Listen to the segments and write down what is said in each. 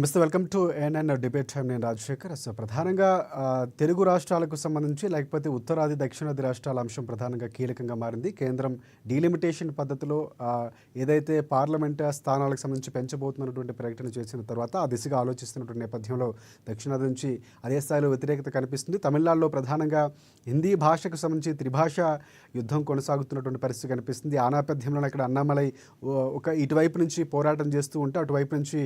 నమస్తే, welcome to ANN debate time. నేను Rajasekhar. So ప్రధానంగా తెలుగు రాష్ట్రాలకు సంబంధించి లేకపోతే ఉత్తరాది దక్షిణాది రాష్ట్రాల అంశం ప్రధానంగా కీలకంగా మారింది. కేంద్రం డీలిమిటేషన్ పద్ధతిలో ఏదైతే పార్లమెంట్ స్థానాలకు సంబంధించి పెంచబోతున్నటువంటి ప్రకటన చేసిన తర్వాత ఆ దిశగా ఆలోచిస్తున్నటువంటి నేపథ్యంలో దక్షిణాది నుంచి అదే స్థాయిలో వ్యతిరేకత కనిపిస్తుంది. తమిళనాడులో ప్రధానంగా హిందీ భాషకు సంబంధించి త్రిభాష యుద్ధం కొనసాగుతున్నటువంటి పరిస్థితి కనిపిస్తుంది. ఆ నేపథ్యంలో అక్కడ అన్నామలై ఒక ఇటువైపు నుంచి పోరాటం చేస్తూ ఉంటే అటువైపు నుంచి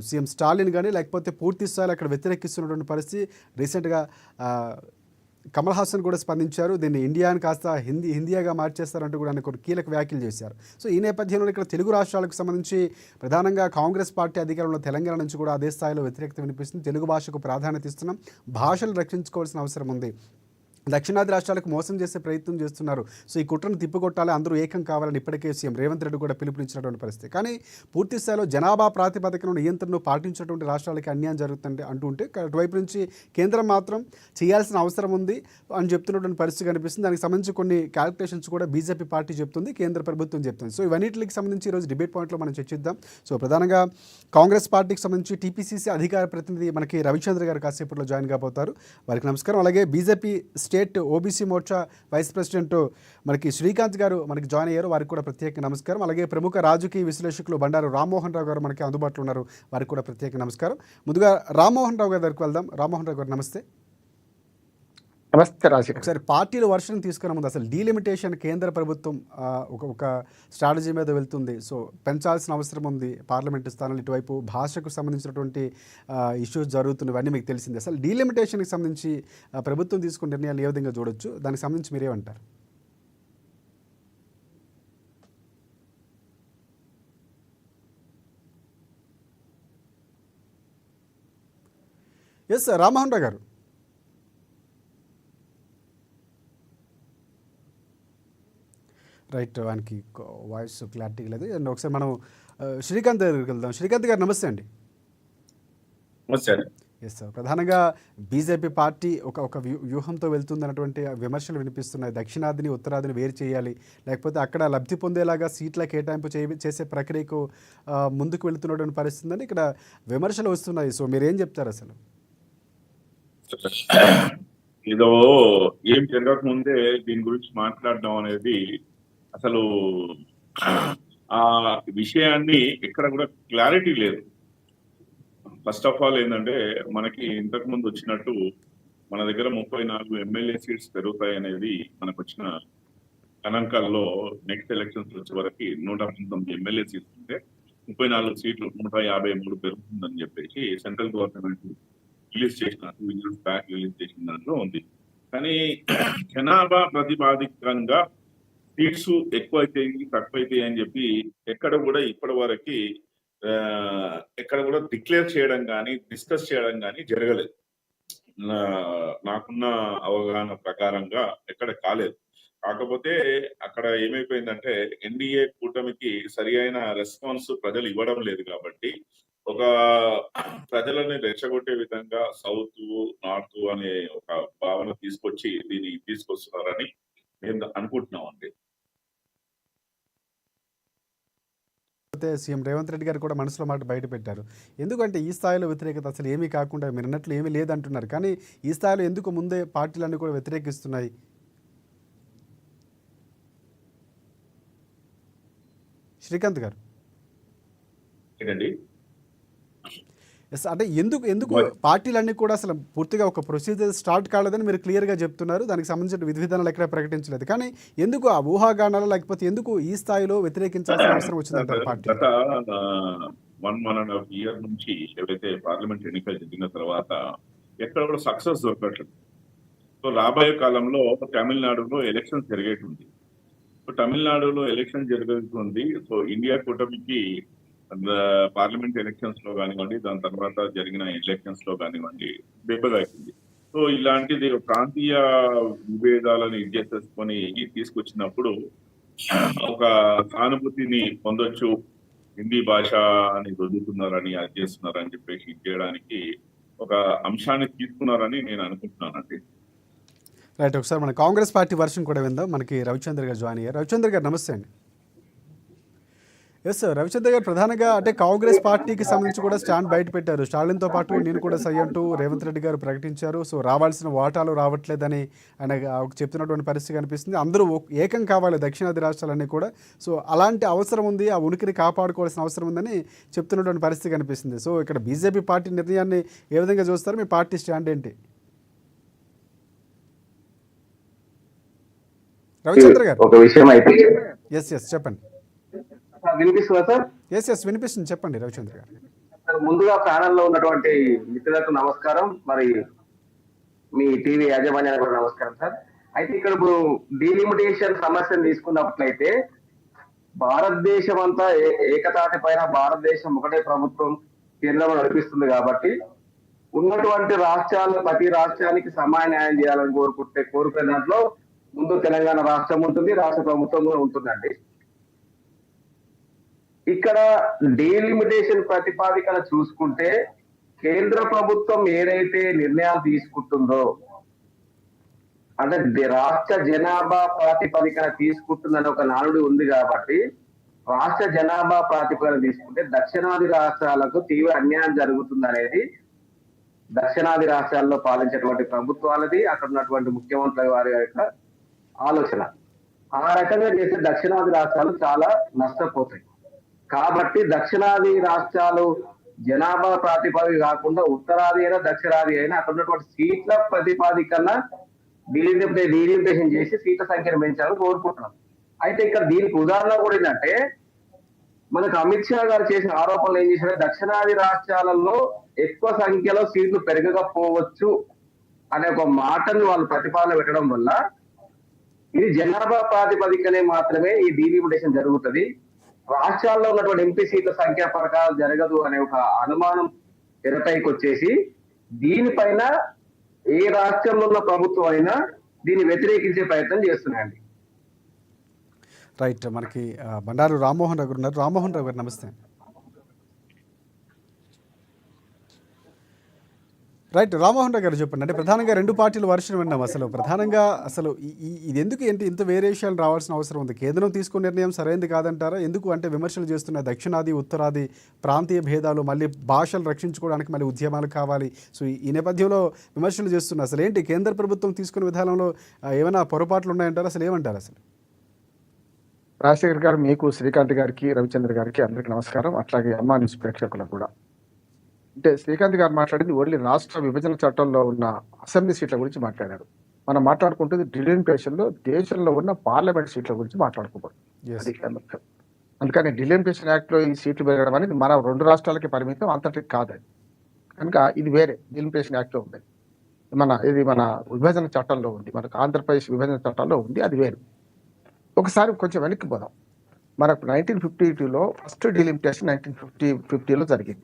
సీఎం స్టాలిన్ కానీ లేకపోతే పూర్తి స్థాయిలో అక్కడ వ్యతిరేకిస్తున్నటువంటి పరిస్థితి. రీసెంట్గా కమల్ హాసన్ కూడా స్పందించారు. దీన్ని ఇండియాని కాస్త హిందీగా మార్చేస్తారంటూ కూడా కొన్ని కీలక వ్యాఖ్యలు చేశారు. సో ఈ నేపథ్యంలో ఇక్కడ తెలుగు రాష్ట్రాలకు సంబంధించి ప్రధానంగా కాంగ్రెస్ పార్టీ అధికారంలో తెలంగాణ నుంచి కూడా అదే స్థాయిలో వ్యతిరేకత వినిపిస్తుంది. తెలుగు భాషకు ప్రాధాన్యత ఇస్తున్నాం, భాషలు రక్షించుకోవాల్సిన అవసరం ఉంది, దక్షిణాది రాష్ట్రాలకు మోసం చేసే ప్రయత్నం చేస్తున్నారు, సో ఈ కుట్రను తిప్పికొట్టాలి, అందరూ ఏకం కావాలని ఇప్పటికే సీఎం రేవంత్ రెడ్డి కూడా పిలుపునిచ్చినటువంటి పరిస్థితి. కానీ పూర్తి స్థాయిలో జనాభా ప్రాతిపదికన నియంత్రణను పాటించినటువంటి రాష్ట్రాలకి అన్యాయం జరుగుతుంది అంటూ ఉంటే అటువైపు నుంచి కేంద్రం మాత్రం చేయాల్సిన అవసరం ఉంది అని చెప్తున్నటువంటి పరిస్థితి కనిపిస్తుంది. దానికి సంబంధించి కొన్ని క్యాలిక్యులేషన్స్ కూడా బీజేపీ పార్టీ చెప్తుంది, కేంద్ర ప్రభుత్వం చెప్తుంది. సో ఇవన్నిటికి సంబంధించి ఈరోజు డిబేట్ పాయింట్లో మనం చర్చిద్దాం. సో ప్రధానంగా కాంగ్రెస్ పార్టీకి సంబంధించి టీపీసీసీ అధికార ప్రతినిధి మనకి రవిచంద్ర గారు కాసేపట్లో జాయిన్ కాబోతారు. వారికి నమస్కారం. అలాగే BJP state OBC Morcha vice president మనకి శ్రీకాంత్ గారు మనకి జాయిన్ అయ్యారు, వారికి కూడా ప్రత్యేక నమస్కారం. అలాగే ప్రముఖ రాజకీయ విశ్లేషకులు బండారు రామ్మోహన్ రావు గారు మనకి అందుబాటులో ఉన్నారు, వారికి కూడా ప్రత్యేక నమస్కారం. ముందుగా రామ్మోహన్ రావు గారి దగ్గరికి వెళ్దాం. రామ్మోహన్ రావు గారు నమస్తే. నమస్తే రాజశేఖర్. ఒకసారి పార్టీల వర్షం తీసుకునే ముందు అసలు డీలిమిటేషన్ కేంద్ర ప్రభుత్వం ఒక స్ట్రాటజీ మీద వెళ్తుంది. సో పెంచాల్సిన అవసరం ఉంది పార్లమెంటు స్థానాలు, ఇటువైపు భాషకు సంబంధించినటువంటి ఇష్యూస్ జరుగుతున్నవన్నీ మీకు తెలిసింది. అసలు డీలిమిటేషన్కి సంబంధించి ప్రభుత్వం తీసుకున్న నిర్ణయాలు ఏ విధంగా చూడొచ్చు, దానికి సంబంధించి మీరేమంటారు? ఎస్ రామ్మోహన్ రావు గారు. రైట్, వానికి వాయిస్ క్లారిటీ లేదు. అండ్ ఒకసారి మనం శ్రీకాంత్ దగ్గరికి వెళ్దాం. శ్రీకాంత్ గారు నమస్తే అండి. నమస్తే. ఎస్ సార్, ప్రధానంగా బీజేపీ పార్టీ ఒక వ్యూహంతో వెళ్తుంది అన్నటువంటి విమర్శలు వినిపిస్తున్నాయి. దక్షిణాదిని ఉత్తరాదిని వేరు చేయాలి, లేకపోతే అక్కడ లబ్ధి పొందేలాగా సీట్ల కేటాయింపు చేసే ప్రక్రియకు ముందుకు వెళుతున్నటువంటి పరిస్థితి అని ఇక్కడ విమర్శలు వస్తున్నాయి. సో మీరేం చెప్తారు అసలు? ఏదో ఏం జరగక ముందే దీని గురించి మాట్లాడడం అనేది అసలు ఆ విషయాన్ని ఎక్కడ కూడా క్లారిటీ లేదు. ఫస్ట్ ఆఫ్ ఆల్ ఏంటంటే మనకి ఇంతకు ముందు వచ్చినట్టు మన దగ్గర 34 ఎమ్మెల్యే సీట్స్ పెరుగుతాయి అనేది మనకు వచ్చిన గణాంకాల్లో నెక్స్ట్ ఎలక్షన్స్ వచ్చే వరకు 119 ఎమ్మెల్యే సీట్స్ ఉంటే 34 సీట్లు 153 పెరుగుతుందని చెప్పేసి సెంట్రల్ గవర్నమెంట్ రిలీజ్ చేసిన 2 years బ్యాక్ రిలీజ్ చేసిన దాంట్లో ఉంది. కానీ జనాభా ప్రతిపాదికంగా సీట్స్ ఎక్కువైతాయి తక్కువైతాయి అని చెప్పి ఎక్కడ కూడా ఇప్పటి వరకు ఎక్కడ కూడా డిక్లేర్ చేయడం కానీ డిస్కస్ చేయడం కానీ జరగలేదు. నాకున్న అవగాహన ప్రకారంగా ఎక్కడ కాలేదు. కాకపోతే అక్కడ ఏమైపోయిందంటే ఎన్డీఏ కూటమికి సరి అయిన రెస్పాన్స్ ప్రజలు ఇవ్వడం లేదు కాబట్టి ఒక ప్రజలని రెచ్చగొట్టే విధంగా సౌత్ నార్త్ అనే ఒక భావన తీసుకొచ్చి దీన్ని తీసుకొస్తున్నారని మేము అనుకుంటున్నాం అండి. సీఎం రేవంత్ రెడ్డి గారు కూడా మనసులో మాట బయట పెట్టారు. ఎందుకంటే ఈ స్థాయిలో వ్యతిరేకత అసలు ఏమీ కాకుండా మీరు అన్నట్లు ఏమీ లేదంటున్నారు, కానీ ఈ స్థాయిలో ఎందుకు ముందే పార్టీలన్నీ కూడా వ్యతిరేకిస్తున్నాయి? శ్రీకాంత్ గారు. ఏంటండి? ఎస్, అంటే ఎందుకు పార్టీలన్నీ కూడా అసలు పూర్తిగా ఒక ప్రొసీజర్ స్టార్ట్ కాలేదని మీరు క్లియర్గా చెప్తున్నారు, దానికి సంబంధించిన విధి విధానాలు ఎక్కడ ప్రకటించలేదు, కానీ ఎందుకు ఆ ఊహాగానాలు లేకపోతే ఎందుకు ఈ స్థాయిలో వ్యతిరేకించాల్సిన అవసరం వచ్చిందంటారు పార్టీ? గత 1.5 year నుంచి ఏవైతే పార్లమెంట్ ఎన్నికలు జరిగిన తర్వాత ఎక్కడ కూడా సక్సెస్ దొరకట్లేదు. సో రాబోయే కాలంలో తమిళనాడులో ఎలక్షన్ జరిగేటుంది. సో తమిళనాడులో ఎలక్షన్ జరుగుతుంది. సో ఇండియా కూటమికి పార్లమెంట్ ఎలక్షన్స్ లో కానివ్వండి, దాని తర్వాత జరిగిన ఎలక్షన్స్ లో కానివ్వండి దెబ్బతాకింది. సో ఇలాంటిది ప్రాంతీయ విభేదాలను చేసేసుకొని తీసుకొచ్చినప్పుడు ఒక సానుభూతిని పొందొచ్చు, హిందీ భాష అని రుద్దుతున్నారని అది చేస్తున్నారని చెప్పేసి చేయడానికి ఒక అంశాన్ని తీసుకున్నారని నేను అనుకుంటున్నానండి. రైట్, ఒకసారి మన కాంగ్రెస్ పార్టీ వర్షన్ కూడా విందాం. మనకి రవిచంద్ర గారు జాయిన్ అయ్యారు. రవిచంద్ర గారు నమస్తే అండి. ఎస్ సార్, రవిచంద్ర గారు ప్రధానంగా అంటే కాంగ్రెస్ పార్టీకి సంబంధించి కూడా స్టాండ్ బయట పెట్టారు. స్టాలిన్తో పాటు నేను కూడా సై అంటూ రేవంత్ రెడ్డి గారు ప్రకటించారు. సో రావాల్సిన వాటాలు రావట్లేదని ఆయన చెప్తున్నటువంటి పరిస్థితి కనిపిస్తుంది. అందరూ ఏకం కావాలి దక్షిణాది రాష్ట్రాలన్నీ కూడా. సో అలాంటి అవసరం ఉంది, ఆ ఉనికిని కాపాడుకోవాల్సిన అవసరం ఉందని చెప్తున్నటువంటి పరిస్థితి కనిపిస్తుంది. సో ఇక్కడ బీజేపీ పార్టీ నిర్ణయాన్ని ఏ విధంగా చూస్తారు? మీ పార్టీ స్టాండ్ ఏంటి? రవిచంద్ర గారు ఒక విషయం అయితే ఎస్ చెప్పండి. వినిపిస్తుందా సార్? ఎస్ వినిపిస్తుంది, చెప్పండి రవిచంద్ర గారు. ముందుగా ప్యానల్ లో ఉన్నటువంటి మిత్రులకు నమస్కారం, మరి మీ టీవీ యాజమాన్యానికి కూడా నమస్కారం సార్. అయితే ఇక్కడ ఇప్పుడు డీలిమిటేషన్ సమస్యను తీసుకున్నట్లయితే భారతదేశం అంతా ఏకతాటి పైన భారతదేశం ఒకటే ప్రభుత్వం కేంద్రంలో నడిపిస్తుంది కాబట్టి ఉన్నటువంటి రాష్ట్రాలు ప్రతి రాష్ట్రానికి సమాన న్యాయం చేయాలని కోరుకునే దాంట్లో ముందు తెలంగాణ రాష్ట్రం ఉంటుంది, రాష్ట్ర ప్రభుత్వం కూడా ఉంటుందండి. ఇక్కడ డీలిమిటేషన్ ప్రతిపాదికన చూసుకుంటే కేంద్ర ప్రభుత్వం ఏదైతే నిర్ణయాలు తీసుకుంటుందో అంటే రాష్ట్ర జనాభా ప్రాతిపదికన తీసుకుంటుందని ఒక నానుడి ఉంది కాబట్టి రాష్ట్ర జనాభా ప్రాతిపదికన తీసుకుంటే దక్షిణాది రాష్ట్రాలకు తీవ్ర అన్యాయం జరుగుతుంది అనేది దక్షిణాది రాష్ట్రాల్లో పాలించేటువంటి ప్రభుత్వాలది, అక్కడ ఉన్నటువంటి ముఖ్యమంత్రుల వారి యొక్క ఆలోచన. ఆ రకంగా చేస్తే దక్షిణాది రాష్ట్రాలు చాలా నష్టపోతాయి. కాబట్టి దక్షిణాది రాష్ట్రాలు జనాభా ప్రాతిపదిక కాకుండా ఉత్తరాది అయినా దక్షిణాది అయినా అక్కడ ఉన్నటువంటి సీట్ల ప్రతిపాదికన డీలిమిటేషన్ చేసి సీట్ల సంఖ్యను పెంచాలని కోరుకుంటున్నాం. అయితే ఇక్కడ దీనికి ఉదాహరణ కూడా ఏంటంటే మనకు అమిత్ షా గారు చేసిన ఆరోపణలు ఏం చేశారు, దక్షిణాది రాష్ట్రాలలో ఎక్కువ సంఖ్యలో సీట్లు పెరగకపోవచ్చు అనే ఒక మాటను వాళ్ళు ప్రతిపాదన పెట్టడం వల్ల ఇది జనాభా ప్రాతిపదికనే మాత్రమే ఈ డీలిమిటేషన్ జరుగుతుంది, రాష్ట్రాల్లో ఉన్నటువంటి ఎంపీ సీట్ల సంఖ్యా ప్రకారం జరగదు అనే ఒక అనుమానం తెరపైకి వచ్చేసి దీనిపైన ఏ రాష్ట్రంలో ఉన్న ప్రభుత్వం అయినా దీన్ని వ్యతిరేకించే ప్రయత్నం చేస్తున్నాయండి. రైట్, మనకి బండారు రామ్మోహన్ రావు గారు ఉన్నారు. రామ్మోహన్ రావు గారు నమస్తే. రైట్, రామ్మోహన్ రావు గారు చెప్పండి. అంటే ప్రధానంగా రెండు పార్టీలు వర్షం విన్నాం. అసలు ఇది ఎందుకు ఏంటి ఇంత వేరియేషన్ రావాల్సిన అవసరం ఉంది? కేంద్రం తీసుకున్న నిర్ణయం సరైనది కాదంటారా? ఎందుకు అంటే విమర్శలు చేస్తున్న దక్షిణాది ఉత్తరాది ప్రాంతీయ భేదాలు, మళ్ళీ భాషలు రక్షించుకోవడానికి మళ్ళీ ఉద్యమాలు కావాలి. సో ఈ నేపథ్యంలో విమర్శలు చేస్తున్నారు. అసలు ఏంటి కేంద్ర ప్రభుత్వం తీసుకునే విధానంలో ఏమైనా పొరపాట్లు ఉన్నాయంటారా? అసలు ఏమంటారు? అసలు రాజశేఖర్ గారు, మీకు, శ్రీకాంత్ గారికి, రవిచంద్ర గారికి అందరికి నమస్కారం. అట్లాగే అమ్మా న్యూస్ ప్రేక్షకులకు కూడా. అంటే శ్రీకాంత్ గారు మాట్లాడింది ఓన్లీ రాష్ట్ర విభజన చట్టంలో ఉన్న అసెంబ్లీ సీట్ల గురించి మాట్లాడారు. మనం మాట్లాడుకుంటుంది డిలిమిటేషన్ లో దేశంలో ఉన్న పార్లమెంట్ సీట్ల గురించి మాట్లాడుకోకూడదు. అది ముఖ్యం. అందుకని డిలిమిటేషన్ యాక్ట్ లో ఈ సీట్లు పెరగడం అనేది మన రెండు రాష్ట్రాలకి పరిమితం, అంతటికి కాదని. కనుక ఇది వేరే డిలిమిటేషన్ యాక్ట్ లో ఉంది. మన విభజన చట్టంలో ఉంది, మనకు ఆంధ్రప్రదేశ్ విభజన చట్టంలో ఉంది, అది వేరు. ఒకసారి కొంచెం వెనక్కి పోదాం. మనకు 1952లో ఫస్ట్ డిలిమిటేషన్ 1950లో జరిగి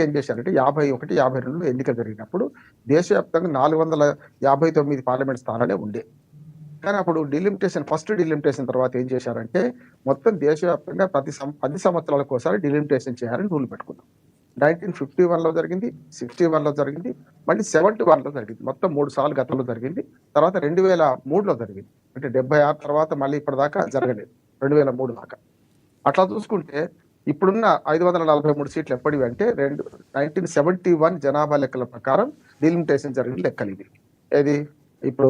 ఏం చేశారంటే 51, 52లో ఎన్నికలు జరిగినప్పుడు దేశవ్యాప్తంగా 459 పార్లమెంట్ స్థానాలే ఉండే. కానీ అప్పుడు ఫస్ట్ డిలిమిటేషన్ తర్వాత ఏం చేశారంటే మొత్తం దేశవ్యాప్తంగా 10 సంవత్సరాలకు ఒకసారి డిలిమిటేషన్ చేయాలని రూల్ పెట్టుకున్నాం. 1951లో జరిగింది, 61లో జరిగింది, మళ్ళీ 71లో జరిగింది. మొత్తం 3 సార్లు గతంలో జరిగింది. తర్వాత 2003లో జరిగింది. అంటే 76 తర్వాత మళ్ళీ ఇప్పటిదాకా జరగలేదు, 2003 దాకా. అట్లా చూసుకుంటే ఇప్పుడున్న 543 సీట్లు ఎప్పటివి అంటే 1971 జనాభా లెక్కల ప్రకారం డిలిమిటేషన్ జరిగిన లెక్కలు ఇవి. ఏది ఇప్పుడు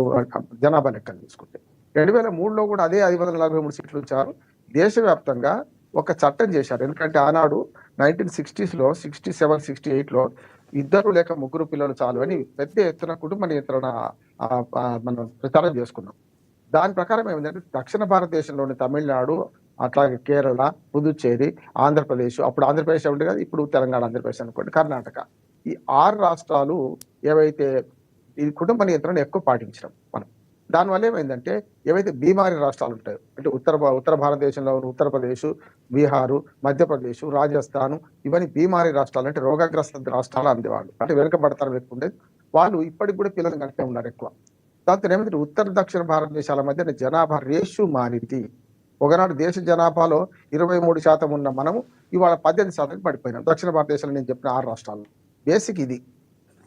జనాభా లెక్కలు తీసుకుంటే 2003లో కూడా అదే 543 సీట్లు ఉంచారు. దేశవ్యాప్తంగా ఒక చట్టం చేశారు. ఎందుకంటే ఆనాడు 1960స్లో 67, 68లో 2 లేక 3 పిల్లలు చాలు అని పెద్ద ఎత్తున కుటుంబ నియంత్రణ మనం ప్రచారం చేసుకున్నాం. దాని ప్రకారం ఏమిటంటే దక్షిణ భారతదేశంలోని తమిళనాడు, అట్లాగే కేరళ, పుదుచ్చేరి, ఆంధ్రప్రదేశ్, అప్పుడు ఆంధ్రప్రదేశ్ ఉండే కదా, ఇప్పుడు తెలంగాణ, ఆంధ్రప్రదేశ్ అనుకోండి, కర్ణాటక, ఈ 6 రాష్ట్రాలు ఏవైతే ఈ కుటుంబ నియంత్రణ ఎక్కువ పాటించడం మనం. దానివల్ల ఏమైందంటే ఏవైతే బీమారి రాష్ట్రాలు ఉంటాయో అంటే ఉత్తర భారతదేశంలో ఉత్తరప్రదేశ్, బీహారు, మధ్యప్రదేశ్, రాజస్థాన్, ఇవన్నీ బీమారి రాష్ట్రాలు, అంటే రోగగ్రస్త రాష్ట్రాలు అందేవాళ్ళు, అంటే వెనుకబడతారు ఎక్కువ ఉండేది. వాళ్ళు ఇప్పటికి కూడా పిల్లలు కంటే ఉన్నారు ఎక్కువ. దాంతో ఏమైతే ఉత్తర దక్షిణ భారతదేశాల మధ్య జనాభా రేషు మారింది. ఒకనాడు దేశ జనాభాలో 23% ఉన్న మనము ఇవాళ 18% పడిపోయినాం దక్షిణ భారతదేశంలో నేను చెప్పిన 6 రాష్ట్రాల్లో. బేసిక్ ఇది.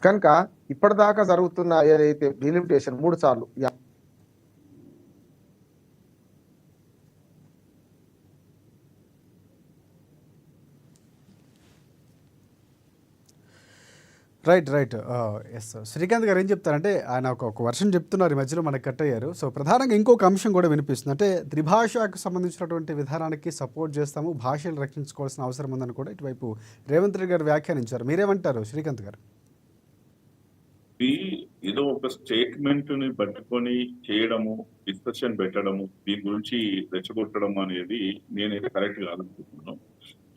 కనుక ఇప్పటిదాకా జరుగుతున్న ఏదైతే డిలిమిటేషన్ 3 సార్లు రైట్ రైట్ ఎస్ శ్రీకాంత్ గారు ఏం చెప్తారంటే ఆయన ఒక వర్షన్ చెప్తున్నారు, ఈ మధ్యలో మనకు కట్ అయ్యారు. సో ప్రధానంగా ఇంకొక అంశం కూడా వినిపిస్తుంది, అంటే త్రిభాషకు సంబంధించినటువంటి విధానానికి సపోర్ట్ చేస్తాము, భాషలు రక్షించుకోవాల్సిన అవసరం ఉందని కూడా ఇటువైపు రేవంత్ రెడ్డి గారు వ్యాఖ్యానించారు. మీరేమంటారు శ్రీకాంత్ గారు? ఇది ఏదో ఒక స్టేట్మెంట్ ని పట్టుకొని చేయడము, డిస్కషన్ పెట్టడము, దీని గురించి రెచ్చగొట్టడం అనేది నేనైతే కరెక్ట్ కాదనుకుంటున్నాను.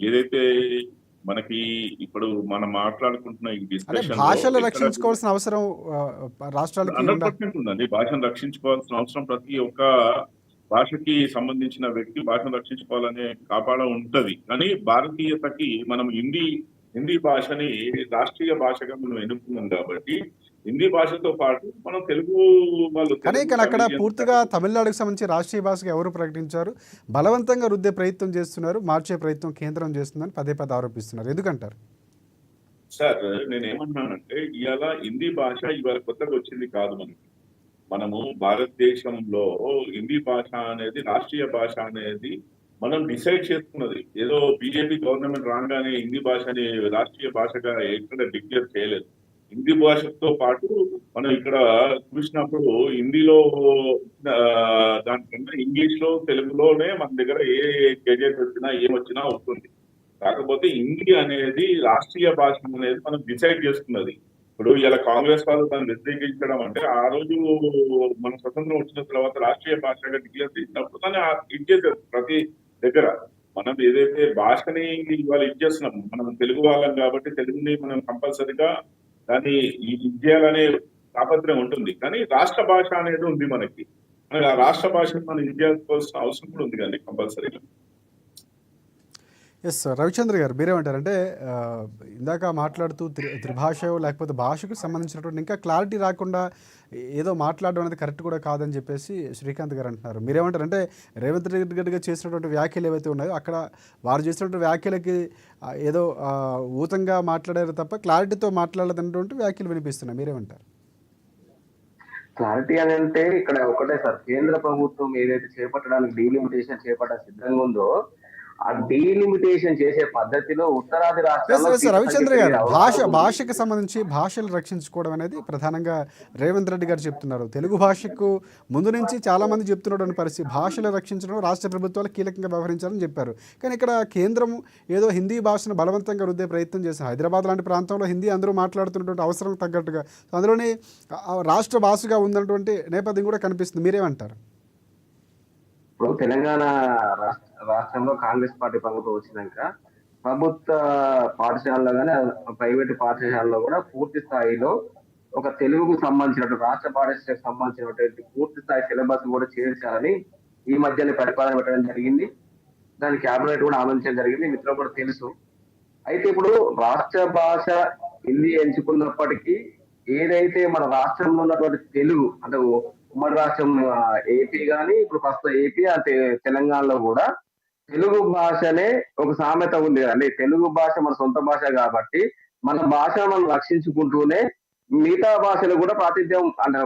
ఏదైతే మనకి ఇప్పుడు మనం మాట్లాడుకుంటున్న ఈ అంటే డిస్కషన్ భాషలు రక్షించుకోవాల్సిన అవసరం రాష్ట్రాలకి 100% ఉందండి. భాషను రక్షించుకోవాల్సిన అవసరం ప్రతి ఒక్క భాషకి సంబంధించిన వ్యక్తి భాషను రక్షించుకోవాలనే కాపాడ ఉంటది. కానీ భారతీయతకి మనం హిందీ భాషని రాష్ట్రీయ భాషగా మనం ఎన్నుకున్నాం కాబట్టి హిందీ భాషతో పాటు మనం తెలుగు వాళ్ళు కానీ తెలుగు ఇక్కడ అక్కడ కమ్యూనిటీ పూర్తిగా తమిళనాడుకు సంబంధించి రాష్ట్రీయ భాషగా ఎవరు ప్రకటించారు? బలవంతంగా రుద్దే ప్రయత్నం చేస్తున్నారు, మార్చే ప్రయత్నం కేంద్రం చేస్తుందని పదే పదే ఆరోపిస్తున్నారు. ఎందుకంటారు? సార్ నేనేమన్నానంటే ఇవాళ హిందీ భాష ఇవాళ కొత్తగా వచ్చింది కాదు మనము భారతదేశంలో హిందీ భాష అనేది రాష్ట్రీయ భాష అనేది మనం డిసైడ్ చేసుకున్నది. ఏదో బీజేపీ గవర్నమెంట్ రాగానే హిందీ భాషని రాష్ట్రీయ భాషగా ఎక్కడ డిక్లేర్ చేయలేదు. హిందీ భాషతో పాటు మనం ఇక్కడ చూసినప్పుడు హిందీలో దానికన్నా ఇంగ్లీష్ లో తెలుగులోనే మన దగ్గర ఏ గెజెట్ వచ్చినా ఏమొచ్చినా వస్తుంది. కాకపోతే హిందీ అనేది రాష్ట్రీయ భాష అనేది మనం డిసైడ్ చేసుకున్నది. ఇప్పుడు ఇలా కాంగ్రెస్ వాళ్ళు దాన్ని వ్యతిరేకించడం అంటే ఆ రోజు మన స్వతంత్రం వచ్చిన తర్వాత రాష్ట్రీయ భాషగా డిక్లేర్ చేసినప్పుడు దాన్ని ఇచ్చేసారు ప్రతి దగ్గర. మనం ఏదైతే భాషని ఇవాళ ఇచ్చేస్తున్నాం, మనం తెలుగు వాళ్ళం కాబట్టి తెలుగుని మనం కంపల్సరిగా దాన్ని ఇచ్చేయాలనే తాపత్రయం ఉంటుంది. కానీ రాష్ట్ర భాష అనేది ఉంది మనకి ఆ రాష్ట్ర భాషను మనం ఇచ్చేయాల్సిన అవసరం కూడా ఉంది కానీ కంపల్సరీగా. ఎస్ రవిచంద్ర గారు మీరేమంటారంటే ఇందాక మాట్లాడుతూ త్రిభాష లేకపోతే భాషకు సంబంధించినటువంటి ఇంకా క్లారిటీ రాకుండా ఏదో మాట్లాడడం అనేది కరెక్ట్ కూడా కాదని చెప్పేసి శ్రీకాంత్ గారు అంటున్నారు. మీరేమంటారు? అంటే రేవంత్ రెడ్డి గారిగా చేసినటువంటి వ్యాఖ్యలు ఏవైతే ఉన్నాయో అక్కడ వారు చేసినటువంటి వ్యాఖ్యలకి ఏదో ఊతంగా మాట్లాడారు తప్ప క్లారిటీతో మాట్లాడలేదన్నటువంటి వ్యాఖ్యలు వినిపిస్తున్నాయి. మీరేమంటారు? క్లారిటీ అని అంటే ఇక్కడ ఒకటే సార్, కేంద్ర ప్రభుత్వం ఏదైతే చేపట్టడానికి డీలిమిటేషన్ చేపట్ట సిద్ధంగా ఉందో ఆ డీలిమిటేషన్ చేసే పద్ధతిలో ఉత్తరాది రాష్ట్రాల్లో రవిచంద్ర గారు భాషకు సంబంధించి భాషలు రక్షించుకోవడం అనేది ప్రధానంగా రేవంత్ రెడ్డి గారు చెప్తున్నారు. తెలుగు భాషకు ముందు నుంచి చాలా మంది చెప్తున్నటువంటి పరిస్థితి, భాషలు రక్షించడం రాష్ట్ర ప్రభుత్వాలు కీలకంగా వ్యవహరించాలని చెప్పారు. కానీ ఇక్కడ కేంద్రం ఏదో హిందీ భాషను బలవంతంగా రుద్దే ప్రయత్నం చేశారు. హైదరాబాద్ లాంటి ప్రాంతంలో హిందీ అందరూ మాట్లాడుతున్నటువంటి అవసరం తగ్గట్టుగా అందులోని రాష్ట్ర భాషగా ఉన్నటువంటి నేపథ్యం కూడా కనిపిస్తుంది. మీరేమంటారు? ఇప్పుడు తెలంగాణ రాష్ట్రంలో కాంగ్రెస్ పార్టీ ప్రభుత్వం వచ్చినాక ప్రభుత్వ పాఠశాలలో కానీ ప్రైవేటు పాఠశాలలో కూడా పూర్తి స్థాయిలో ఒక తెలుగుకు సంబంధించినటువంటి రాష్ట్ర పాఠశాలకు సంబంధించినటువంటి పూర్తి స్థాయి సిలబస్ కూడా చేర్చాలని ఈ మధ్యనే ప్రతిపాదన పెట్టడం జరిగింది. దాని క్యాబినెట్ కూడా ఆమోదించడం జరిగింది, మిత్రులు కూడా తెలుసు. అయితే ఇప్పుడు రాష్ట్ర భాష హిందీ ఎంచుకున్నప్పటికీ ఏదైతే మన రాష్ట్రంలో ఉన్నటువంటి తెలుగు అంటే ఉమ్మడి రాష్ట్రం ఏపీ కానీ ఇప్పుడు ప్రస్తుతం ఏపీ అంటే తెలంగాణలో కూడా తెలుగు భాషనే ఒక సామెత ఉంది కదండి. తెలుగు భాష మన సొంత భాష కాబట్టి మన భాష మనం రక్షించుకుంటూనే మిగతా భాషలు కూడా ప్రాతినిధ్యం అంటే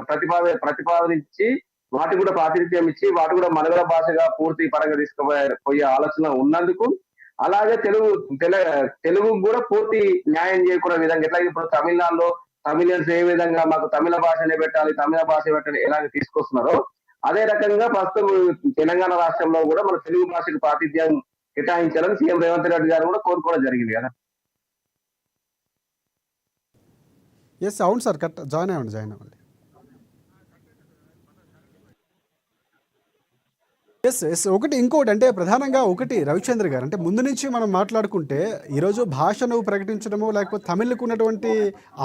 ప్రతిపాదించి వాటికి కూడా ప్రాతినిధ్యం ఇచ్చి వాటి కూడా మనుగడ భాషగా పూర్తి పరంగా తీసుకుపోయే ఆలోచన ఉన్నందుకు, అలాగే తెలుగు కూడా పూర్తి న్యాయం చేయకునే విధంగా ఎట్లా ఇప్పుడు తమిళనాడులో తమిళన్స్ ఏ విధంగా మాకు తమిళ భాషనే పెట్టాలి తమిళ భాష పెట్టాలి ఎలాగ తీసుకొస్తున్నారో అదే రకంగా ప్రస్తుతం తెలంగాణ రాష్ట్రంలో కూడా మన తెలుగు భాషకు ప్రాతినిధ్యం కేటాయించాలని సీఎం రేవంత్ రెడ్డి గారు కూడా కోరుకోవడం జరిగింది కదా. ఎస్ అవును సార్, కరెక్ట్. జాయిన్ అవ్వండి. ఎస్ ఒకటి ఇంకోటి అంటే ప్రధానంగా ఒకటి రవిచంద్ర గారు, అంటే ముందు నుంచి మనం మాట్లాడుకుంటే ఈరోజు భాషను ప్రకటించడమో లేకపోతే తమిళకు ఉన్నటువంటి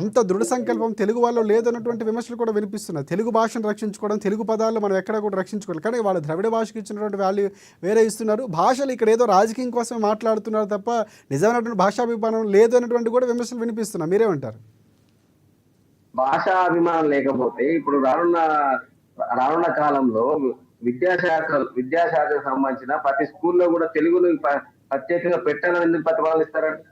అంత దృఢ సంకల్పం తెలుగు వాళ్ళు లేదన్నటువంటి విమర్శలు కూడా వినిపిస్తున్నాయి. తెలుగు భాషను రక్షించుకోవడం, తెలుగు పదాలు మనం ఎక్కడ కూడా రక్షించుకోవాలి, కానీ వాళ్ళు ద్రవిడ భాషకి ఇచ్చినటువంటి వాల్యూ వేరే ఇస్తున్నారు. భాషలు ఇక్కడ ఏదో రాజకీయం కోసం మాట్లాడుతున్నారు తప్ప నిజమైనటువంటి భాషాభిమానం లేదు అన్నటువంటి కూడా విమర్శలు వినిపిస్తున్నాయి. మీరేమంటారు? భాషాభిమానం లేకపోతే ఇప్పుడు రానున్న కాలంలో విద్యాశాఖకు సంబంధించిన ప్రతి స్కూల్లో కూడా తెలుగును ప్రత్యేకంగా పెట్టాలని ఎందుకు ప్రతిపాదన ఇస్తారంటే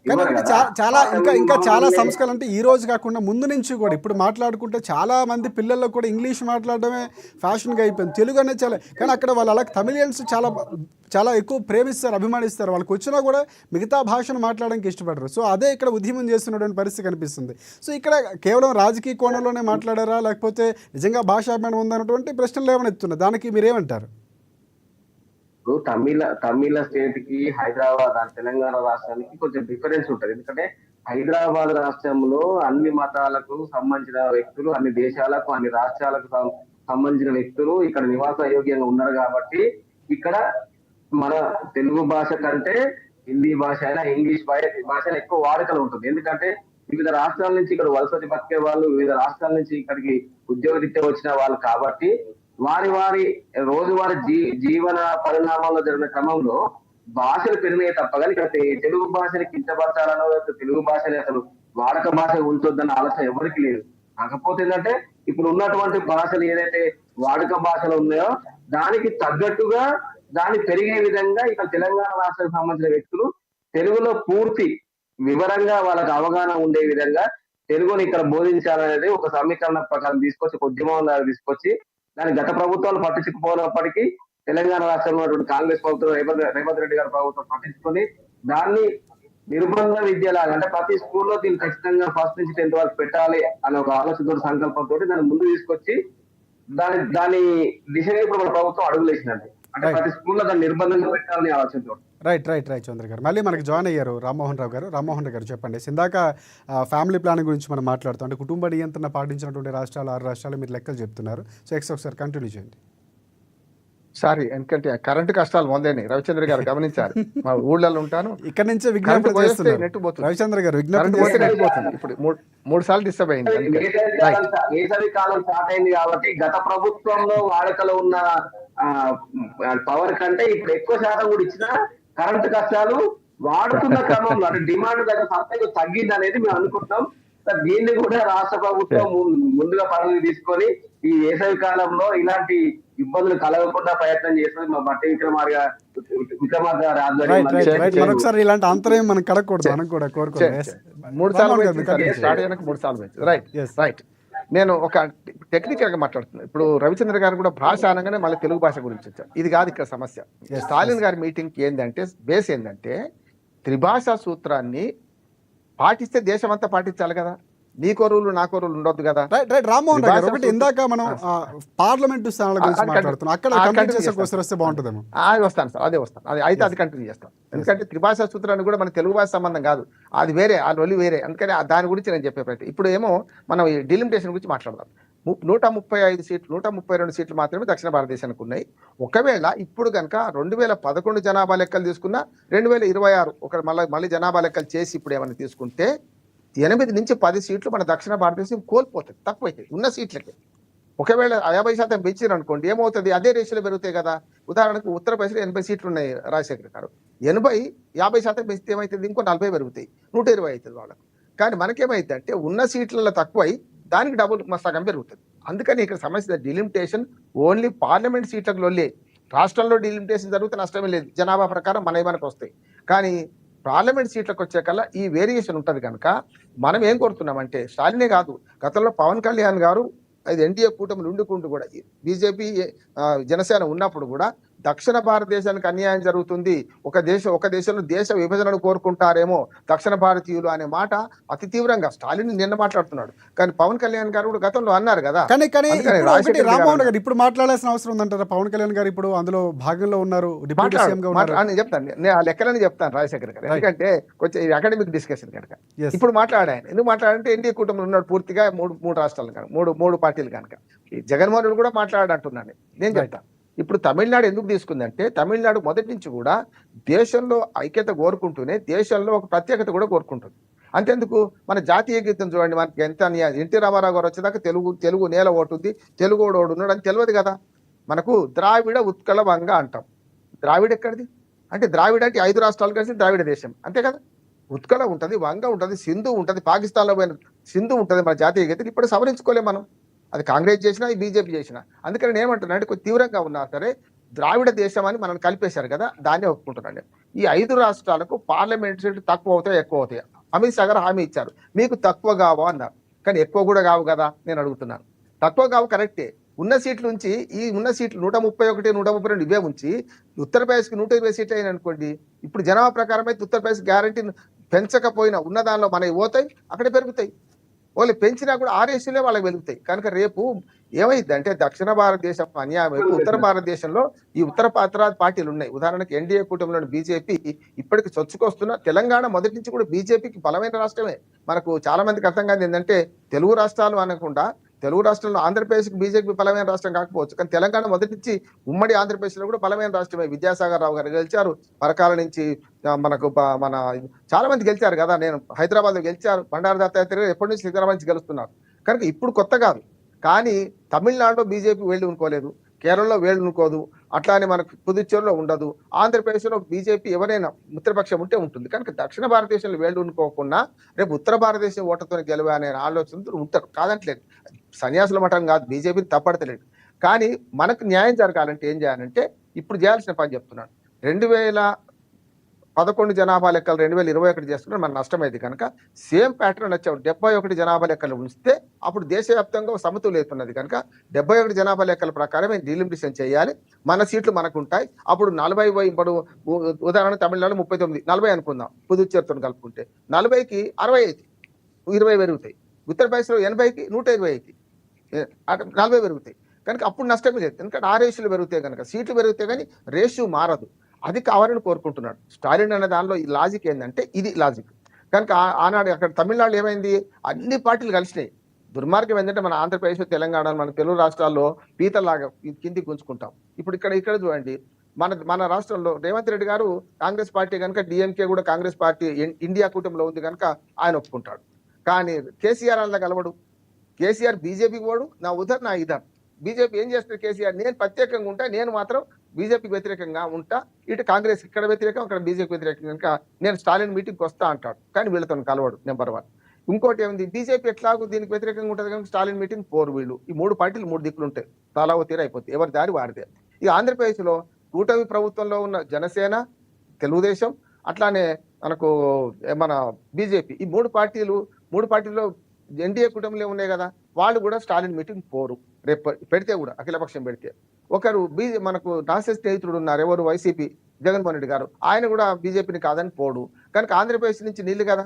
కానీ ఇవ్వరు ఒకటి కదా. చాలా భాష ఇంకా మీద చాలా మమ్మల్ని సంస్కరణలు అంటే ఈ రోజు కాకుండా ముందు నుంచి కూడా ఇప్పుడు మాట్లాడుకుంటే చాలా మంది పిల్లల్లో కూడా ఇంగ్లీష్ మాట్లాడడమే ఫ్యాషన్గా అయిపోయింది. తెలుగు అనేది చాలా, కానీ అక్కడ వాళ్ళు అలా తమిళియన్స్ చాలా చాలా ఎక్కువ ప్రేమిస్తారు, అభిమానిస్తారు. వాళ్ళకి వచ్చినా కూడా మిగతా భాషను మాట్లాడడానికి ఇష్టపడరు. సో అదే ఇక్కడ ఉద్యమం చేస్తున్నటువంటి పరిస్థితి కనిపిస్తుంది. సో ఇక్కడ కేవలం రాజకీయ కోణంలోనే మాట్లాడారా, లేకపోతే నిజంగా భాషాభిమానం ఉందన్నటువంటి ప్రశ్నలు ఏమనెత్తున్నారు, దానికి మీరేమంటారు? ఇప్పుడు తమిళ స్టేట్ కి హైదరాబాద్ తెలంగాణ రాష్ట్రానికి కొంచెం డిఫరెన్స్ ఉంటది. ఎందుకంటే హైదరాబాద్ రాష్ట్రంలో అన్ని మతాలకు సంబంధించిన వ్యక్తులు, అన్ని దేశాలకు, అన్ని రాష్ట్రాలకు సంబంధించిన వ్యక్తులు ఇక్కడ నివాస యోగ్యంగా ఉన్నారు కాబట్టి ఇక్కడ మన తెలుగు భాష కంటే హిందీ భాష అయినా ఇంగ్లీష్ భాష ఎక్కువ వాడుకలు ఉంటుంది. ఎందుకంటే వివిధ రాష్ట్రాల నుంచి ఇక్కడ వలస వచ్చి బతికే వాళ్ళు, వివిధ రాష్ట్రాల నుంచి ఇక్కడికి ఉద్యోగరీత్యా వచ్చిన వాళ్ళు కాబట్టి వారి రోజువారి జీవన పరిణామాల్లో జరిగిన క్రమంలో భాషలు పెరిగినాయి తప్ప కానీ ఇక్కడ తెలుగు భాషని కించపరచాలనో, తెలుగు భాషని అసలు వాడక భాష ఉంచొద్దన్న ఆలోచన ఎవరికి లేదు. కాకపోతే ఏంటంటే ఇప్పుడు ఉన్నటువంటి భాషలు ఏదైతే వాడుక భాషలు ఉన్నాయో దానికి తగ్గట్టుగా దాన్ని పెరిగే విధంగా ఇక్కడ తెలంగాణ రాష్ట్రానికి సంబంధించిన వ్యక్తులు తెలుగులో పూర్తి వివరంగా వాళ్ళకి అవగాహన ఉండే విధంగా తెలుగుని ఇక్కడ బోధించాలనేది ఒక సమీకరణ ప్రకారం తీసుకొచ్చి, ఉద్యమం తీసుకొచ్చి దాని గత ప్రభుత్వాలు పట్టించుకుపోయినప్పటికీ తెలంగాణ రాష్ట్రంలో ఉన్నటువంటి కాంగ్రెస్ ప్రభుత్వం, రేవంత్ రెడ్డి గారి ప్రభుత్వం పట్టించుకొని దాన్ని నిర్బంధ విద్యలాగా అంటే ప్రతి స్కూల్లో దీన్ని ఖచ్చితంగా ఫస్ట్ నుంచి 10th వరకు పెట్టాలి అనే ఒక ఆలోచనతో, సంకల్పంతో దాన్ని ముందు తీసుకొచ్చి దాని దిశగా ఇప్పుడు మన ప్రభుత్వం అడుగులేసినట్టు. అంటే ప్రతి స్కూల్లో దాన్ని నిర్బంధంగా పెట్టాలని ఆలోచనతో. రైట్ చంద్ర గారు, మళ్ళీ మనకి జాయిన్ అయ్యారు రామ్మోహన్ రావు గారు. రామ్మోహన్ రావు గారు చెప్పండి, ఇందాక ఫ్యామిలీ ప్లానింగ్ గురించి మనం మాట్లాడుతాం. అంటే కుటుంబ నియంత్రణ పాటించినటువంటి రాష్ట్రాలు 6 రాష్ట్రాలు మీరు లెక్కలు చెప్తున్నారు. సో ఒకసారి కంటిన్యూ చేయండి. సారీ, ఎందుకంటే కరెంటు కష్టాలు పొందేని రవిచంద్ర గారు గమనించారు. మా ఊళ్ళలో ఉంటాను, ఇక్కడ నుంచే విజ్ఞాపన చేస్తున్నారు నెట్ పోతుంది. రవిచంద్ర గారు కరెంటు పోతే నెట్ పోతుంది. ఇప్పుడు 3 సార్లు డిస్టర్బ్ అయింది. వేసవి కాలం స్టార్ట్ అయింది కాబట్టి గత ప్రభుత్వంలో వాడుకలో ఉన్న పవర్ కంటే ఇప్పుడు ఎక్కువ శాతం కూడా ఇచ్చిన కరెంటు కష్టాలు వాడుతున్న క్రమంలో అంటే డిమాండ్ దగ్గర సప్లై తగ్గింది అనేది మేము అనుకుంటున్నాం. దీన్ని కూడా రాష్ట్ర ప్రభుత్వం ముందుగా పరిగణలోకి తీసుకొని ఈ వేసవి కాలంలో ఇలాంటి ఇబ్బందులు కలగకుండా ప్రయత్నం చేస్తుంది. మా బట్టి విక్రమార్క గారి ఆధ్వర్యంలో మరొకసారి ఇలాంటి అంతరం మనం కడగకూడదు, మనం కూడా కోరుకోవాలి. 3 సార్లు రైట్. నేను ఒక టెక్నికల్ గా మాట్లాడుతున్నాను. ఇప్పుడు రవిచంద్ర గారు కూడా భాష అనగానే మళ్ళీ తెలుగు భాష గురించి వచ్చారు. ఇది కాదు ఇక్కడ సమస్య. స్టాలిన్ గారి మీటింగ్ ఏంటంటే బేస్ ఏంటంటే త్రిభాషా సూత్రాన్ని పాటిస్తే దేశం అంతా పాటించాలి కదా. నీకో రూలు నాకో రూలు ఉండొద్దు కదా. రామ్మోహన్ రావు గారు, ఒకటి ఇందాక మనం పార్లమెంటు స్థానాల గురించి మాట్లాడుతున్నాం, అక్కడ వస్తే బాగుంటుందేమో. వస్తాను సార్, అదే అయితే అది కంటిన్యూ చేస్తాం. ఎందుకంటే త్రిభాషా సూత్రాన్ని కూడా మన తెలుగు భాష సంబంధం కాదు, అది వేరే, ఆ రొలి వేరే. అందుకని దాని గురించి నేను చెప్పే ప్రయత్నం. ఇప్పుడు ఏమో మనం ఈ డిలిమిటేషన్ గురించి మాట్లాడదాం. 135 సీట్లు, 132 సీట్లు మాత్రమే దక్షిణ భారతదేశానికి ఉన్నాయి. ఒకవేళ ఇప్పుడు కనుక 2011 జనాభా లెక్కలు తీసుకున్నా 2026 ఒక మళ్ళీ జనాభా లెక్కలు చేసి ఇప్పుడు ఏమైనా తీసుకుంటే 8 నుంచి 10 సీట్లు మన దక్షిణ భారతదేశం కోల్పోతుంది, తక్కువైతాయి ఉన్న సీట్లకి. ఒకవేళ 50% పెంచారు అనుకోండి, ఏమవుతుంది, అదే రేషియోలో పెరుగుతాయి కదా. ఉదాహరణకు ఉత్తరప్రదేశ్లో 80 సీట్లు ఉన్నాయి రాజశేఖర్ గారు. 50% పెంచితే ఏమవుతుంది, ఇంకో 40 పెరుగుతాయి, 120 అవుతుంది వాళ్ళకు. కానీ మనకేమైంది అంటే ఉన్న సీట్లలో తక్కువై దానికి డబుల్ సగం పెరుగుతుంది. అందుకని ఇక్కడ సమస్య డిలిమిటేషన్ ఓన్లీ పార్లమెంట్ సీట్లకు లొల్లే. రాష్ట్రంలో డిలిమిటేషన్ జరిగితే నష్టమే లేదు, జనాభా ప్రకారం మనకు వస్తాయి. కానీ పార్లమెంట్ సీట్లకు వచ్చేకల్లా ఈ వేరియేషన్ ఉంటుంది కనుక మనం ఏం కోరుతున్నామంటే, స్టాలినే కాదు, గతంలో పవన్ కళ్యాణ్ గారు అది ఎన్డీఏ కూటమిలు ఉండుకుంటూ కూడా బీజేపీ జనసేన ఉన్నప్పుడు కూడా దక్షిణ భారతదేశానికి అన్యాయం జరుగుతుంది, ఒక దేశంలో దేశ విభజనను కోరుకుంటారేమో దక్షిణ భారతీయులు అనే మాట అతి తీవ్రంగా స్టాలిన్ నిన్న మాట్లాడుతున్నాడు. కానీ పవన్ కళ్యాణ్ గారు కూడా గతంలో అన్నారు కదా. కానీ రామ్మోహన్ గారు ఇప్పుడు మాట్లాడాల్సిన అవసరం ఉందంటారా? పవన్ కళ్యాణ్ గారు ఇప్పుడు అందులో భాగంలో ఉన్నారు, నేను చెప్తాను, నేను ఆ లెక్కలని చెప్తాను రాజశేఖర్ గారు. ఎందుకంటే కొంచెం అకాడమిక్ డిస్కషన్ కనుక ఇప్పుడు మాట్లాడాను. ఎందుకు మాట్లాడంటే ఎన్డీఏ కూటమిలో ఉన్నాడు పూర్తిగా మూడు రాష్ట్రాలు కనుక, మూడు పార్టీలు కనుక. జగన్మోహన్ రెడ్డి కూడా మాట్లాడంటున్నాను నేను చెప్తాను. ఇప్పుడు తమిళనాడు ఎందుకు తీసుకుందంటే, తమిళనాడు మొదటి నుంచి కూడా దేశంలో ఐక్యత కోరుకుంటూనే దేశంలో ఒక ప్రత్యేకత కూడా కోరుకుంటుంది. అంతేందుకు మన జాతీయ గీతం చూడండి, మనకి ఎంత ఎన్టీ రామారావు గారు వచ్చేదాకా తెలుగు నేల ఓటుంది, తెలుగు ఓడు ఉన్నాడు అని తెలియదు కదా. మనకు ద్రావిడ ఉత్కళ వంగ అంటాం. ద్రావిడ ఎక్కడిది అంటే, ద్రావిడ అంటే 5 రాష్ట్రాలు కలిసి ద్రావిడ దేశం అంతే కదా. ఉత్కళ ఉంటుంది, వంగ ఉంటుంది, సింధు ఉంటుంది, పాకిస్తాన్లో పోయిన సింధు ఉంటుంది మన జాతీయ గీతం. ఇప్పుడు సవరించుకోలేం మనం, అది కాంగ్రెస్ చేసినా బీజేపీ చేసినా. అందుకని నేను ఏమంటున్నా అంటే, కొంచెం తీవ్రంగా ఉన్నా సరే ద్రావిడ దేశం అని మనం కలిపేశారు కదా, దాన్నే ఒప్పుకుంటున్నాను. ఈ 5 రాష్ట్రాలకు పార్లమెంట్ సీట్లు తక్కువ అవుతాయి, ఎక్కువ అవుతాయి. అమిత్ షా గారు హామీ ఇచ్చారు, మీకు తక్కువ కావా అన్నారు. కానీ ఎక్కువ కూడా కావు కదా నేను అడుగుతున్నాను. తక్కువ కావు కరెక్టే. ఉన్న సీట్ల నుంచి ఈ ఉన్న సీట్లు 131, 132 ఇవే ఉంచి ఉత్తరప్రదేశ్కి 120 సీట్లు అయిన అనుకోండి, ఇప్పుడు జనాభా ప్రకారం అయితే ఉత్తరప్రదేశ్ గ్యారంటీ పెంచకపోయినా ఉన్న దానిలో మనవి పోతాయి, అక్కడే పెరుగుతాయి. వాళ్ళు పెంచినా కూడా ఆర్ఎస్సీలే వాళ్ళకి వెలుగుతాయి. కనుక రేపు ఏమైంది అంటే దక్షిణ భారతదేశం అన్యాయం వైపు ఉత్తర భారతదేశంలో ఈ ఉత్తరాది పార్టీలు ఉన్నాయి. ఉదాహరణకు ఎన్డీఏ కూటమిలోని బీజేపీ ఇప్పటికి చొచ్చుకొస్తున్న, తెలంగాణ మొదటి నుంచి కూడా బీజేపీకి బలమైన రాష్ట్రమే. మనకు చాలా మందికి అర్థం కాదు ఏంటంటే తెలుగు రాష్ట్రాలు అనకుండా తెలుగు రాష్ట్రంలో ఆంధ్రప్రదేశ్కి బీజేపీ బలమైన రాష్ట్రం కాకపోవచ్చు, కానీ తెలంగాణ మొదటి నుంచి ఉమ్మడి ఆంధ్రప్రదేశ్లో కూడా బలమైన రాష్ట్రమే. విద్యాసాగర్ రావు గారు గెలిచారు, పరకాల నుంచి మనకు మన చాలా మంది గెలిచారు కదా. నేను హైదరాబాద్లో గెలిచారు, బండారు దత్తాత్రేయ ఎప్పటి నుంచి సిద్ధరామయ్య నుంచి గెలుస్తున్నారు. కనుక ఇప్పుడు కొత్త కాదు. కానీ తమిళనాడులో బీజేపీ వేళ్ళు ఉనుకోలేదు, కేరళలో వేళ్ళు ఉనుకోదు, అట్లానే మనకు పుదుచ్చేరిలో ఉండదు, ఆంధ్రప్రదేశ్లో బీజేపీ ఎవరైనా మిత్రపక్షం ఉంటే ఉంటుంది. కనుక దక్షిణ భారతదేశంలో వేళ్ళు ఉనుకోకుండా రేపు ఉత్తర భారతదేశం ఓటర్తో గెలవే అనే ఆలోచనతో ఉంటారు, కాదంటలేదు. సన్యాసుల మఠం కాదు, బీజేపీని తప్పడతలేదు. కానీ మనకు న్యాయం జరగాలంటే ఏం చేయాలంటే ఇప్పుడు చేయాల్సిన పని చెప్తున్నాను. 2011 జనాభా లెక్కలు 2021 చేస్తున్నారు, మన నష్టమైంది. కనుక సేమ్ ప్యాటర్న్ వచ్చావు. 71 జనాభా లెక్కలు ఉంచితే అప్పుడు దేశవ్యాప్తంగా సమతుల్యతున్నది. కనుక 71 జనాభా లెక్కల ప్రకారమే డీలిమిటేషన్ చేయాలి. మన సీట్లు మనకు ఉంటాయి. అప్పుడు 40 ఇప్పుడు ఉదాహరణ తమిళనాడు 39, 40 అనుకుందాం, పుదుచ్చేరితో కలుపుకుంటే 40కి 60 అవుతాయి, 20 పెరుగుతాయి. ఉత్తరప్రదేశ్లో 80కి 120 అవుతాయి, 40 పెరుగుతాయి. కనుక అప్పుడు నష్టమే లేదు. ఎందుకంటే ఆ రేషియోలు పెరుగుతాయి, కనుక సీట్లు పెరుగుతాయి కానీ రేషియో మారదు. అది కావాలని కోరుకుంటున్నాడు స్టాలిన్ అనే దానిలో. ఈ లాజిక్ ఏంటంటే ఇది లాజిక్. కనుక ఆనాడు అక్కడ తమిళనాడు ఏమైంది, అన్ని పార్టీలు కలిసినాయి. దుర్మార్గం ఏంటంటే మన ఆంధ్రప్రదేశ్, తెలంగాణ, మన తెలుగు రాష్ట్రాల్లో పీతలాగా కిందికి గుంజుకుంటాం. ఇప్పుడు ఇక్కడ చూడండి, మన రాష్ట్రంలో రేవంత్ రెడ్డి గారు కాంగ్రెస్ పార్టీ కనుక, డిఎంకే కూడా కాంగ్రెస్ పార్టీ ఇండియా కూటమిలో ఉంది కనుక ఆయన ఒప్పుకుంటాడు. కానీ కేసీఆర్ అలా కలవడు. కేసీఆర్ బీజేపీకి పోడు, నా ఉదర్ నా ఇదర్. బీజేపీ ఏం చేస్తారు, కేసీఆర్ నేను ప్రత్యేకంగా ఉంటా, నేను మాత్రం బీజేపీకి వ్యతిరేకంగా ఉంటా, ఇటు కాంగ్రెస్ ఇక్కడ వ్యతిరేకం, అక్కడ బీజేపీ వ్యతిరేకం, కనుక నేను స్టాలిన్ మీటింగ్కి వస్తా అంటాడు. కానీ వీళ్ళతో కలవడు, నెంబర్ 1. ఇంకోటి ఏముంది, బీజేపీ ఎట్లాగో దీనికి వ్యతిరేకంగా ఉంటుంది కనుక స్టాలిన్ మీటింగ్ పోరు వీళ్ళు. ఈ 3 పార్టీలు 3 దిక్కులు ఉంటాయి, తలావో తీర అయిపోతాయి, ఎవరి దారి వారిదే. ఇక ఆంధ్రప్రదేశ్లో కూటమి ప్రభుత్వంలో ఉన్న జనసేన, తెలుగుదేశం, అట్లానే మనకు మన బీజేపీ, ఈ 3 పార్టీలో ఎన్డీఏ కూటమిలో ఉన్నాయి కదా, వాళ్ళు కూడా స్టాలిన్ మీటింగ్ పోరు. రేపు పెడితే కూడా అఖిలపక్షం పెడితే ఒకరు మనకు నాసే స్నేహితుడు ఉన్నారు, ఎవరు, వైసీపీ జగన్మోహన్ రెడ్డి గారు, ఆయన కూడా బీజేపీని కాదని పోడు. కనుక ఆంధ్రప్రదేశ్ నుంచి నీళ్లు కదా.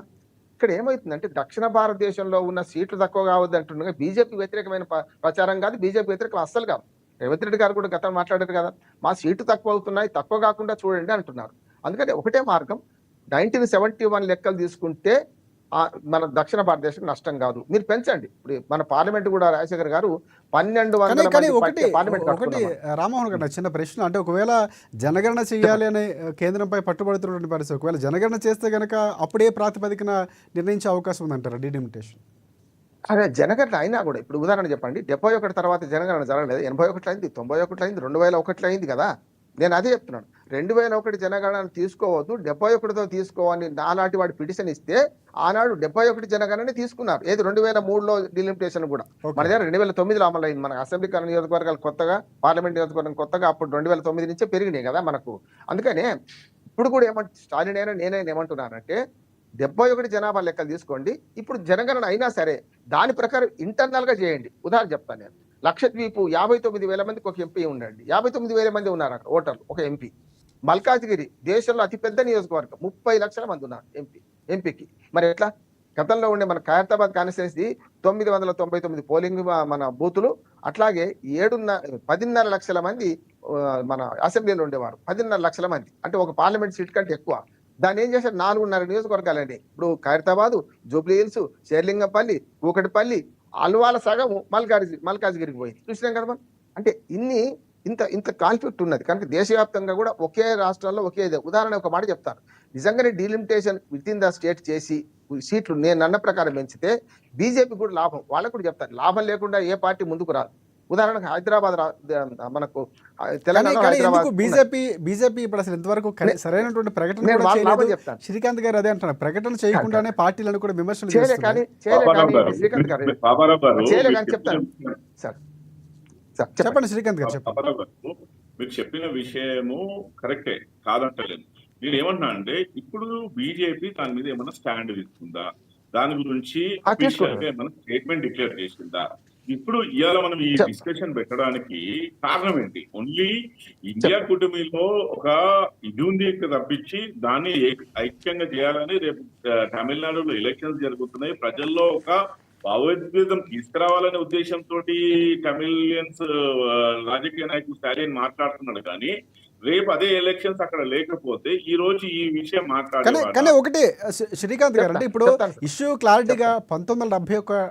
ఇక్కడ ఏమవుతుందంటే దక్షిణ భారతదేశంలో ఉన్న సీట్లు తక్కువ కావద్దు అంటుండగా బీజేపీ వ్యతిరేకమైన ప్రచారం కాదు, బీజేపీ వ్యతిరేకం అస్సలు కాదు. రేవంత్ రెడ్డి గారు కూడా గతం మాట్లాడారు కదా, మా సీట్లు తక్కువ అవుతున్నాయి, తక్కువ కాకుండా చూడండి అంటున్నారు. అందుకని ఒకటే మార్గం, 1971 లెక్కలు తీసుకుంటే మన దక్షిణ భారతదేశం నష్టం కాదు, మీరు పెంచండి. ఇప్పుడు మన పార్లమెంట్ కూడా రాజశేఖర్ గారు 1200 పార్లమెంట్. ఒకటి రామ్మోహన్ గారు, చిన్న ప్రశ్న, అంటే ఒకవేళ జనగణన చేయాలి అనే కేంద్రంపై పట్టుబడుతున్నటువంటి పరిస్థితి, ఒకవేళ జనగణన చేస్తే గనక అప్పుడే ప్రాతిపదికన నిర్ణయించే అవకాశం ఉందంటారా డీలిమిటేషన్? అదే జనగణన అయినా కూడా ఇప్పుడు ఉదాహరణ చెప్పండి, 71 తర్వాత జనగణన జరగలేదు, 81 అయింది, 91 అయింది, 2001 అయింది కదా. నేను అదే చెప్తున్నాను, 2001 జనగణన తీసుకోవద్దు, 71తో తీసుకోవాలని నాలాంటి వాడు పిటిషన్ ఇస్తే ఆనాడు 71 జనగణన తీసుకున్నారు. ఏది 2003లో డీలిమిటేషన్ కూడా మన దగ్గర 2009లో అమలు అయింది. మన అసెంబ్లీ నియోజకవర్గాలు కొత్తగా, పార్లమెంట్ నియోజకవర్గం కొత్తగా అప్పుడు 2009 నుంచే పెరిగినాయి కదా మనకు. అందుకనే ఇప్పుడు కూడా స్టాలిన్ అయినా నేనైనా ఏమంటున్నానంటే 71 జనాభా లెక్కలు తీసుకోండి, ఇప్పుడు జనగణన అయినా సరే దాని ప్రకారం ఇంటర్నల్ గా చేయండి. ఉదాహరణ చెప్తాను నేను, లక్షద్వీపు 59,000 మందికి ఒక ఎంపీ ఉండండి, 59,000 మంది ఉన్నారు అక్కడ ఓటర్లు, ఒక ఎంపీ. మల్కాజ్గిరి దేశంలో అతిపెద్ద నియోజకవర్గం, 30 లక్షల మంది ఉన్నారు ఎంపీకి. మరి ఎట్లా? గతంలో ఉండే మన ఖైరతాబాద్ కాన్స్టిట్యున్సీ 999 పోలింగ్ మన బూతులు, అట్లాగే 10.5 లక్షల మంది మన అసెంబ్లీలో ఉండేవారు, 10.5 లక్షల మంది, అంటే ఒక పార్లమెంట్ సీట్ కంటే ఎక్కువ. దాన్ని ఏం చేశారు, 4.5 నియోజకవర్గాలండి. ఇప్పుడు ఖైరతాబాదు, జూబ్లీ హిల్స్, షేర్లింగంపల్లి, కూకటిపల్లి, అల్వాల సగము మల్కాజ్గిరికి పోయింది. చూసినాం కదా మనం. అంటే ఇంత కాన్ఫ్లిక్ట్ ఉన్నది. కనుక దేశవ్యాప్తంగా కూడా ఒకే రాష్ట్రాల్లో ఒకే ఉదాహరణ ఒక మాట చెప్తాను, నిజంగానే delimitation with in the state చేసి సీట్లు నేను అన్న ప్రకారం పెంచితే బీజేపీ కూడా లాభం, వాళ్ళకు కూడా చెప్తాను. లాభం లేకుండా ఏ పార్టీ ముందుకు రాదు. ఉదాహరణకు హైదరాబాద్, మనకు తెలంగాణ, హైదరాబాద్ బీజేపీ ఇప్పుడు అసలు ఇంతవరకు సరైనటువంటి ప్రకటన చెప్తాను. శ్రీకాంత్ గారు అదే అంటున్నారు, ప్రకటన చేయకుండానే పార్టీలను కూడా విమర్శలు చేయలే కానీ శ్రీకాంత్ గారు చేయలే కానీ చెప్తాను సార్. చెప్పండి శ్రీకాంత్ గారు, చెప్పండి. మీరు చెప్పిన విషయము కరెక్టే, కాదంటలేదు. నేను ఏమంటున్నా అంటే ఇప్పుడు బీజేపీ దాని మీద ఏమైనా స్టాండ్ తీసుకుందా, దాని గురించి అఫీషియల్ గా తీసుకుంటారు. ఏమైనా స్టేట్మెంట్ డిక్లేర్ చేసిందా? ఇప్పుడు ఇవాళ మనం ఈ డిస్కషన్ పెట్టడానికి కారణం ఏంటి? ఓన్లీ ఇండియా కూటమిలో ఒక ఇది ఉంది తప్పించి దాన్ని ఐక్యంగా చేయాలని రేపు తమిళనాడులో ఎలక్షన్స్ జరుగుతున్నాయి, ప్రజల్లో ఒక భావోద్వేగం తీసుకురావాలనే ఉద్దేశంతో తమిళియన్స్ రాజకీయ నాయకులు స్టాలిన్ మాట్లాడుతున్నాడు. కానీ రేపు అదే ఎలక్షన్స్ అక్కడ లేకపోతే ఈ రోజు ఈ విషయం కానీ మాట్లాడేవాడు. కానీ ఒకటి శ్రీకాంత్ గారు, అంటే ఇప్పుడు చెప్తాను సార్. ఇష్యూ క్లారిటీగా 1971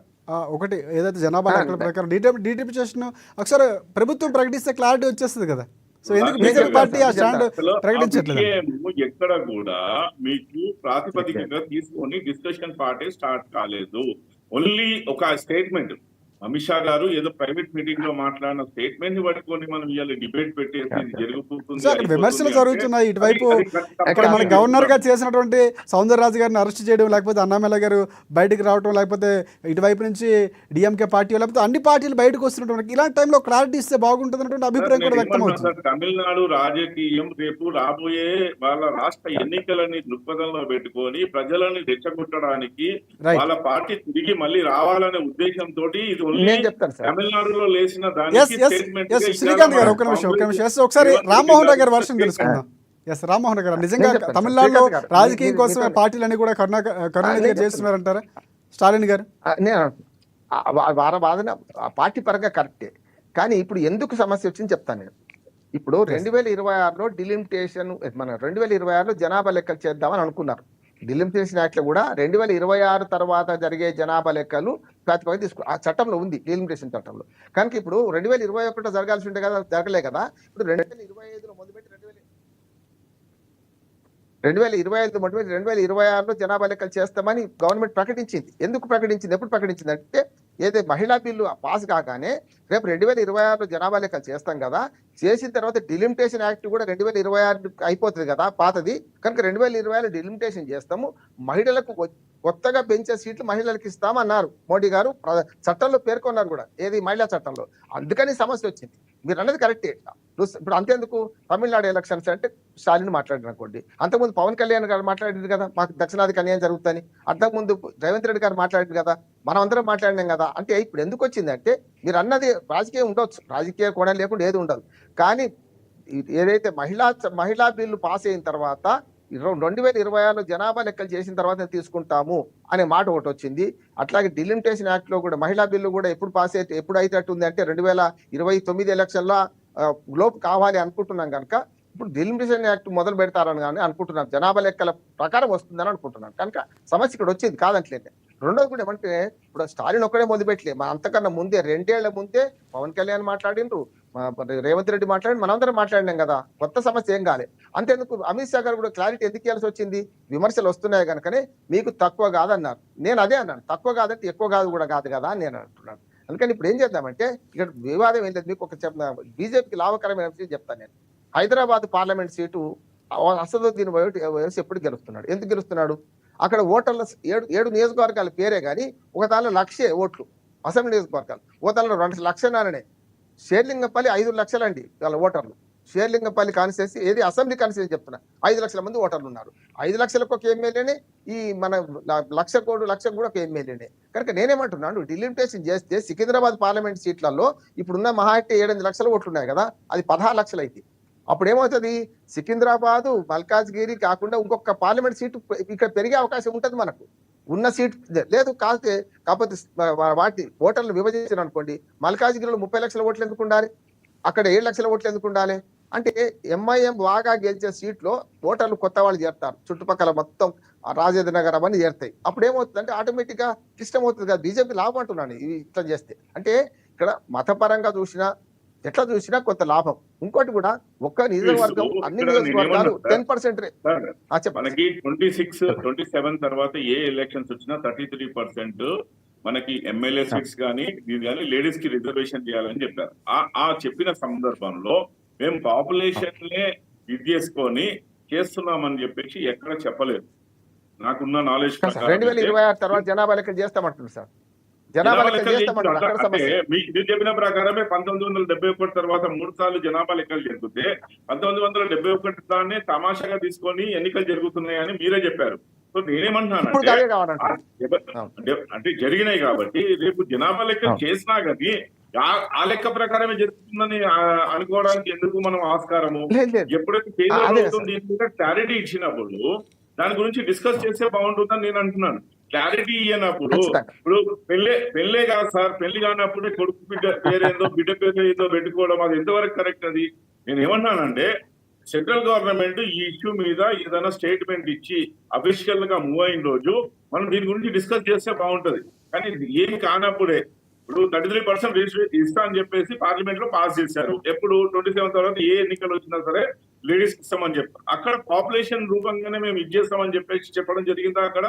ఒకటి ఏదైతే జనాభా లెక్కల ప్రకారం డీటెలిమిటేషన్ ఒకసారి ప్రభుత్వం ప్రకటిస్తే క్లారిటీ వచ్చేస్తుంది కదా. సో ఎందుకు నేను బీజేపీ చెప్తాను పార్టీ ఆ సార్. స్టాండ్ అసలు ఆ ప్రకటించట్లేదు? విషయం ఎక్కడ కూడా మీకు ప్రాతిపదికగా తీసుకొని డిస్కషన్ పార్టీ స్టార్ట్ కాలేదు. ఓన్లీ ఒక స్టేట్మెంట్, అమిత్ షా గారు ఏదో ప్రైవేట్ మీటింగ్ లో మాట్లాడిన స్టేట్మెంట్ ని పట్టుకొని మనం ఇవాళ డిబేట్ పెట్టేసి ఇది జరిగిపోతుంది, సో అక్కడ విమర్శలు అయిపోతుంది జరుగుతున్నాయి. అంటే ఇటువైపు అది ఇక్కడ మన గవర్నర్ గా చేసినటువంటి సౌందరరాజు గారిని అరెస్ట్ చేయడం, లేకపోతే అన్నామల గారు బయటకు రావడం, లేకపోతే ఇటువైపు నుంచి డిఎంకే పార్టీ, లేకపోతే అన్ని పార్టీలు బయటకు వస్తున్నటువంటి ఇలాంటి టైంలో క్లారిటీ ఇస్తే బాగుంటుంది అభిప్రాయం కూడా వ్యక్తం అవుతుంది. సార్, తమిళనాడు రాజకీయం రేపు రాబోయే వాళ్ళ రాష్ట్ర ఎన్నికలని దృక్పథంలో పెట్టుకొని ప్రజలని రెచ్చగొట్టడానికి Right. వాళ్ళ పార్టీ తిరిగి మళ్ళీ రావాలనే ఉద్దేశంతో ఇది ఓన్లీ నేను చెప్తాను సార్. తమిళనాడులో లేచిన ఎస్ దానికి ఎస్ statement ఎస్ గా శ్రీకాంత్ గారు ఇవాళ ఒక్క నిమిషం కాంగ్రెస్ ఎస్ ఒకసారి రేవంత్ రామ్మోహన్ రావు రెడ్డి గారి గారు వర్షం తెలుసుకుందాం. ఎస్ రామ్మోహన్ రావు గారు, నిజంగా నేను చెప్తాను. తమిళనాడులో శ్రీకాంత్ గారు, రాజకీయం మీరు- కోసం మీరు- పార్టీలన్నీ కూడా కరుణానిధి గారు చేస్తున్నారంటారా స్టాలిన్ గారు? నేను వార వాదన ఆ పార్టీ పరంగా కరెక్టే, కానీ ఇప్పుడు ఎందుకు సమస్య వచ్చింది చెప్తాను నేను. ఇప్పుడు 2026లో డిలిమిటేషన్, మన 2026లో జనాభా లెక్కలు చేద్దామని అనుకున్నారు. డిలిమిటేషన్ యాక్ట్ లో కూడా 2026 తర్వాత జరిగే జనాభా లెక్కలు ప్రాతిపదిక తీసుకు ఆ చట్టంలో ఉంది, డిలిమిటేషన్ చట్టంలో. కనుక ఇప్పుడు 2021 జరగాల్సి ఉంటే కదా, జరగలే కదా. ఇప్పుడు 2025లో మొదలుపెట్టి 2026లో జనాభా లెక్కలు చేస్తామని గవర్నమెంట్ ప్రకటించింది. ఎందుకు ప్రకటించింది, ఎప్పుడు ప్రకటించింది అంటే, ఏదైతే మహిళా బిల్లు పాస్ కాగానే రేపు 2026లో జనాభా లెక్కలు చేస్తాం కదా, చేసిన తర్వాత డిలిమిటేషన్ యాక్ట్ కూడా 2026 అయిపోతుంది కదా పాతది. కనుక 2026లో డిలిమిటేషన్ చేస్తాము, మహిళలకు కొత్తగా పెంచే సీట్లు మహిళలకు ఇస్తామన్నారు మోడీ గారు. చట్టంలో పేర్కొన్నారు కూడా, ఏది మహిళా చట్టంలో. అందుకని సమస్య వచ్చింది. మీరు అన్నది కరెక్టే. ఇప్పుడు అంతేందుకు తమిళనాడు ఎలక్షన్స్ అంటే స్టాలిన్ మాట్లాడిన అనుకోండి, అంతకుముందు పవన్ కళ్యాణ్ గారు మాట్లాడింది కదా, మాకు దక్షిణాదికి అన్యాయం జరుగుతుందని. అంతకుముందు రేవంత్ రెడ్డి గారు మాట్లాడింది కదా, మనం అందరం మాట్లాడినాం కదా. అంటే ఇప్పుడు ఎందుకు వచ్చిందంటే, మీరు అన్నది రాజకీయం ఉండొచ్చు, రాజకీయ కోణం లేకుండా ఏది ఉండదు. కానీ ఏదైతే మహిళా బిల్లు పాస్ అయిన తర్వాత 2026లో జనాభా లెక్కలు చేసిన తర్వాత తీసుకుంటాము అనే మాట ఒకటి వచ్చింది. అట్లాగే డిలిమిటేషన్ యాక్ట్ లో కూడా మహిళా బిల్లు కూడా ఎప్పుడు అయితేట్టుంది అంటే 2029 ఎలక్షన్ల లోపు కావాలి అనుకుంటున్నాం. కనుక ఇప్పుడు డిలిమిటేషన్ యాక్ట్ మొదలు పెడతారని కానీ అనుకుంటున్నాం, జనాభా లెక్కల ప్రకారం వస్తుందని అనుకుంటున్నాం. కనుక సమస్య ఇక్కడ వచ్చింది కాదంటలేదు. రెండోది కూడా ఏమంటే, ఇప్పుడు స్టాలిన్ ఒక్కడే మొదలుపెట్టలే, మన అంతకన్నా ముందే 2 ఏళ్ల ముందే పవన్ కళ్యాణ్ మాట్లాడిండ్రు, రేవంత్ రెడ్డి మాట్లాడి, మనందరం మాట్లాడినాం కదా. కొత్త సమస్య ఏం కాలే. అంతేందుకు అమిత్ షా గారు కూడా క్లారిటీ ఎందుకు ఇవ్వాల్సి వచ్చింది, విమర్శలు వస్తున్నాయి కనుకనే మీకు తక్కువ కాదన్నారు. నేను అదే అన్నాను, తక్కువ కాదంటే ఎక్కువ కాదు కూడా కాదు కదా అని నేను అంటున్నాను. అందుకని ఇప్పుడు ఏం చేద్దామంటే, ఇక్కడ వివాదం ఏం లేదు. మీకు ఒక బీజేపీకి లాభకరమైన విషయం చెప్తాను నేను. హైదరాబాద్ పార్లమెంట్ సీటు అసదుద్దీన్ ఓవైసీ ఎప్పుడు గెలుస్తున్నాడు, ఎందుకు గెలుస్తున్నాడు? అక్కడ ఓటర్ల 7 నియోజకవర్గాల పేరే కానీ ఒక దానిలో 1,00,000 ఓట్లు అసెంబ్లీ నియోజకవర్గాలు, ఒక దానిలో 2,00,000 షేర్లింగపల్లి 5 లక్షలండి వాళ్ళ ఓటర్లు. షేర్లింగపల్లి కాన్స్టిట్యూన్సీ, ఏది అసెంబ్లీ కాన్స్టిట్యూన్సీ చెప్తున్నా, 5 లక్షల మంది ఓటర్లు ఉన్నారు. 5 లక్షలకు ఒక ఎమ్మెల్యేనే, ఈ మన 1,00,000 కూడా ఒక ఎమ్మెల్యేనే. కనుక నేనేమంటున్నాను, డిలిమిటేషన్ చేస్తే సికింద్రాబాద్ పార్లమెంట్ సీట్లలో ఇప్పుడున్న మహా అయితే 7-8 లక్షల ఓట్లు ఉన్నాయి కదా, అది 16 లక్షలు అయితే అప్పుడు ఏమవుతుంది, సికింద్రాబాద్ మల్కాజ్గిరి కాకుండా ఇంకొక పార్లమెంట్ సీటు ఇక్కడ పెరిగే అవకాశం ఉంటుంది. మనకు ఉన్న సీట్ లేదు కాకపోతే వాటి ఓటర్లు విభజించిన అనుకోండి, మల్కాజ్గిరిలో 30 లక్షల ఓట్లు ఎందుకు ఉండాలి, అక్కడ 7 లక్షల ఓట్లు ఎందుకు ఉండాలి? అంటే ఎంఐఎం బాగా గెలిచే సీట్లో ఓటర్లు కొత్త వాళ్ళు చేరుతారు, చుట్టుపక్కల మొత్తం రాజేంద్ర నగర్ అవన్నీ చేరుతాయి. అప్పుడు ఏమవుతుంది అంటే ఆటోమేటిక్ గా ఇష్టం అవుతుంది కదా, బీజేపీ లాభం అంటున్నాను ఇవి ఇట్లా చేస్తే. అంటే ఇక్కడ మతపరంగా చూసినా ఎట్లా చూసినా కొంత లాభం. ఇంకోటి కూడా ఒక్క నియోజకవర్గం అన్ని నియోజకవర్గాలు 10% మనకి 26-27 తర్వాత ఏ ఎలక్షన్స్ వచ్చినా 33% మనకి ఎమ్మెల్యే సీట్స్ కానీ ఇది కానీ లేడీస్ కి రిజర్వేషన్ చేయాలని చెప్పారు. ఆ చెప్పిన సందర్భంలో మేము పాపులేషన్ నే ఇది చేసుకొని చేస్తున్నామని చెప్పేసి ఎక్కడ చెప్పలేదు. నాకున్న నాలెడ్జ్ 2026 తర్వాత జనాభా లెక్కలు చేస్తామంటున్నారు సార్. జనాభా లెక్క లెక్కలు చేస్తామంటారు, చేయించారు. అక్కడ అంటే సమస్య. మీరు చెప్పిన ప్రకారమే 1971 తర్వాత 3 సార్లు జనాభా లెక్కలు జరిగితే 1971 దాన్ని తమాషాగా తీసుకొని ఎన్నికలు జరుగుతున్నాయని మీరే చెప్పారు. సో ఇప్పుడు నేనేమంటున్నానంటే అదే కావాలంటారు. అంటే జరిగినాయి కాబట్టి రేపు జనాభా లెక్కలు అవును. చేసినా కానీ ఆ లెక్క ప్రకారమే జరుగుతుందని అనుకోవడానికి ఎందుకు మనం ఆస్కారము? లేదు లేదు, ఎప్పుడైతే కేంద్ర అదే ప్రభుత్వం సార్. దీని మీద క్లారిటీ ఇచ్చినప్పుడు దాని గురించి డిస్కస్ చేస్తే బాగుంటుందని నేను అంటున్నాను. క్లారిటీ ఇయ్యనప్పుడు ఖచ్చితంగా. ఇప్పుడు పెళ్ళే కాదు సార్, పెళ్లి కానప్పుడే కొడుకు బిడ్డ పేరేందో బిడ్డ పేరు ఏదో పెట్టుకోవడం అది ఎంతవరకు కరెక్ట్? అది నేను ఏమన్నానంటే సెంట్రల్ గవర్నమెంట్ ఈ ఇష్యూ మీద ఏదైనా స్టేట్మెంట్ ఇచ్చి అఫీషియల్ గా మూవ్ అయిన రోజు మనం దీని గురించి డిస్కస్ చేస్తే బాగుంటది. కానీ ఇది ఏం కానప్పుడే ఇప్పుడు 33% రిజిస్ట్రేషన్ ఇస్తా అని చెప్పేసి పార్లమెంట్ లో పాస్ చేశారు. ఎప్పుడు 27 తర్వాత ఏ ఎన్నికలు వచ్చినా సరే లేడీస్ ఇస్తామని చెప్పారు. అక్కడ పాపులేషన్ రూపంగానే మేము ఇది చేస్తామని చెప్పేసి చెప్పడం జరిగిందా అక్కడ?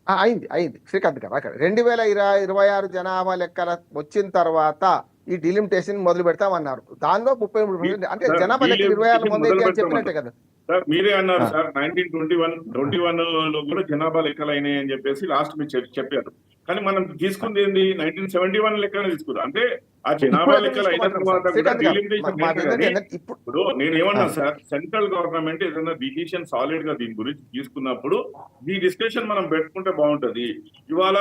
అయింది శ్రీకాంత్ గారు. అక్కడ 2026 జనాభా లెక్కల వచ్చిన తర్వాత ఈ డిలిమిటేషన్ మొదలు పెడతామన్నారు. దానిలో 33% అంటే జనాభా లెక్క 26 మంది అని చెప్పినట్టే కదా సార్. మీరే అన్నారు సార్ 1921 లో కూడా జనాభా లెక్కలు అయినాయి అని చెప్పేసి లాస్ట్ మీరు చెప్పారు. కానీ మనం తీసుకుంది ఏంది 1971 లెక్కనే తీసుకున్నాం. అంటే ఆ జనాభా లెక్కలు అయిన తర్వాత కూడా డిలిమిటేషన్. ఇప్పుడు నేనేమన్నా సార్, సెంట్రల్ గవర్నమెంట్ ఏదైనా డిసిషన్ సాలిడ్ గా దీని గురించి తీసుకున్నప్పుడు ఈ డిస్కషన్ మనం పెట్టుకుంటే బాగుంటది. ఇవాళ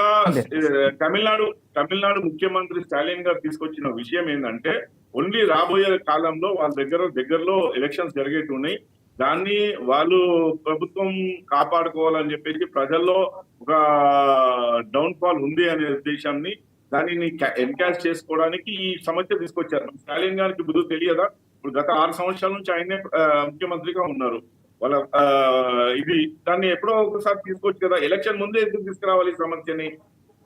తమిళనాడు ముఖ్యమంత్రి స్టాలిన్ గారు తీసుకొచ్చిన విషయం ఏంటంటే ఓన్లీ రాబోయే కాలంలో వాళ్ళ దగ్గరలో ఎలక్షన్స్ జరిగేవి ఉన్నాయి. దాన్ని వాళ్ళు ప్రభుత్వం కాపాడుకోవాలని చెప్పేసి ప్రజల్లో ఒక డౌన్ ఫాల్ ఉంది అనే ఉద్దేశాన్ని దానిని ఎన్కాష్ చేసుకోవడానికి ఈ సమస్య తీసుకొచ్చారు. స్టాలిన్ గారికి బుద్ధి తెలియదా? ఇప్పుడు గత 6 సంవత్సరాల నుంచి ఆయనే ముఖ్యమంత్రిగా ఉన్నారు. వాళ్ళ దాన్ని ఎప్పుడో ఒకసారి తీసుకోవచ్చు కదా. ఎలక్షన్ ముందే ఎందుకు తీసుకురావాలి ఈ సమస్యని?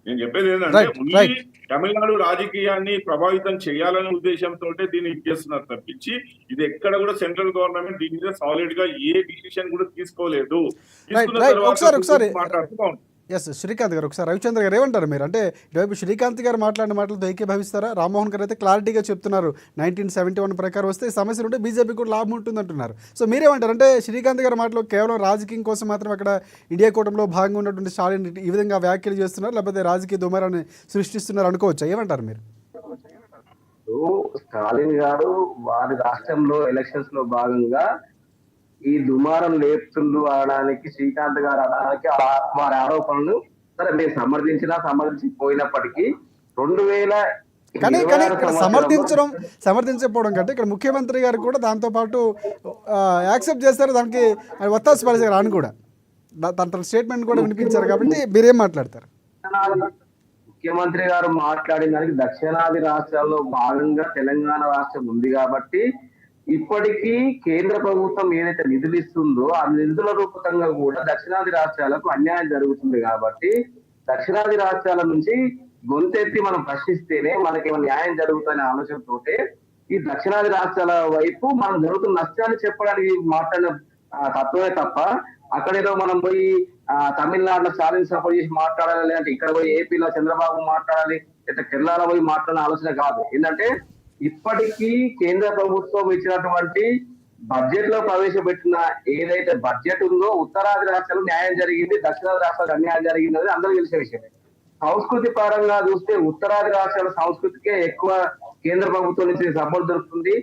నేను చెప్పేది ఏంటంటే ఓన్లీ తమిళనాడు రాజకీయాన్ని ప్రభావితం చేయాలనే ఉద్దేశంతో దీన్ని చేస్తున్నారు తప్పించి ఇది ఎక్కడ కూడా సెంట్రల్ గవర్నమెంట్ దీని మీద సాలిడ్ గా ఏ డిసిషన్ కూడా తీసుకోలేదు. తీసుకున్న తర్వాత మాట్లాడుతూ బాగుంటుంది. ఎస్ శ్రీకాంత్ గారు, ఒకసారి రవిచంద్ర గారు ఏమంటారు మీరు? అంటే ఇటువైపు శ్రీకాంత్ గారు మాట్లాడిన మాటలతో ఏకీభవిస్తారా? రామ్మోహన్ గారు అయితే క్లారిటీగా చెప్తున్నారు 1971 ప్రకారం వస్తే సమస్యలు ఉంటే బీజేపీ కూడా లాభం ఉంటుంది అంటున్నారు. సో మీరేమంటారు? అంటే శ్రీకాంత్ గారి మాటలో కేవలం రాజకీయం కోసం మాత్రం అక్కడ ఇండియా కూటమిలో భాగంగా ఉన్నటువంటి స్టాలిన్ ఈ విధంగా వ్యాఖ్యలు చేస్తున్నారు, లేకపోతే రాజకీయ దుమారాన్ని సృష్టిస్తున్నారు అనుకోవచ్చా? ఏమంటారు మీరు? స్టాలిన్ గారు వారి రాష్ట్రంలో ఎలక్షన్స్ లో భాగంగా ఈ దుమారం లేపుతుండ్రు అనడానికి, శ్రీకాంత్ గారు అనడానికి వారి ఆరోపణలు సరే మేము సమర్థించిపోయినప్పటికీ 2000 కానీ ఇక్కడ సమర్థించకపోవడం కంటే ఇక్కడ ముఖ్యమంత్రి గారు కూడా దాంతో పాటు యాక్సెప్ట్ చేస్తారు, దానికి ఒత్తాసు పలిచారు అని కూడా తన స్టేట్మెంట్ కూడా వినిపించారు. కాబట్టి మీరేం మాట్లాడతారు? ముఖ్యమంత్రి గారు మాట్లాడిన దానికి దక్షిణాది రాష్ట్రాల్లో భాగంగా తెలంగాణ రాష్ట్రం ఉంది కాబట్టి ఇప్పటికీ కేంద్ర ప్రభుత్వం ఏదైతే నిధులు ఇస్తుందో ఆ నిధుల రూపకంగా కూడా దక్షిణాది రాష్ట్రాలకు అన్యాయం జరుగుతుంది. కాబట్టి దక్షిణాది రాష్ట్రాల నుంచి గొంతెత్తి మనం ప్రశ్నిస్తేనే మనకేమైనా న్యాయం జరుగుతుందనే ఆలోచనతోటే ఈ దక్షిణాది రాష్ట్రాల వైపు మనం జరుగుతున్న నష్టాన్ని చెప్పడానికి మాట్లాడిన తత్వమే తప్ప అక్కడేదో మనం పోయి తమిళనాడులో స్టాలిన్ సపోర్ట్ చేసి మాట్లాడాలి, లేదంటే ఇక్కడ పోయి ఏపీలో చంద్రబాబు మాట్లాడాలి, లేదా కేరళలో పోయి మాట్లాడిన ఆలోచన కాదు. ఏంటంటే ఇప్పటికీ కేంద్ర ప్రభుత్వం ఇచ్చినటువంటి బడ్జెట్ లో ప్రవేశపెట్టిన ఏదైతే బడ్జెట్ ఉందో ఉత్తరాది రాష్ట్రాలు న్యాయం జరిగింది, దక్షిణాది రాష్ట్రాలకు అన్యాయం జరిగింది అనేది అందరూ తెలిసిన విషయమే. సంస్కృతి పరంగా చూస్తే ఉత్తరాది రాష్ట్రాల సంస్కృతికే ఎక్కువ కేంద్ర ప్రభుత్వం నుంచి సపోర్ట్ దొరుకుతుంది.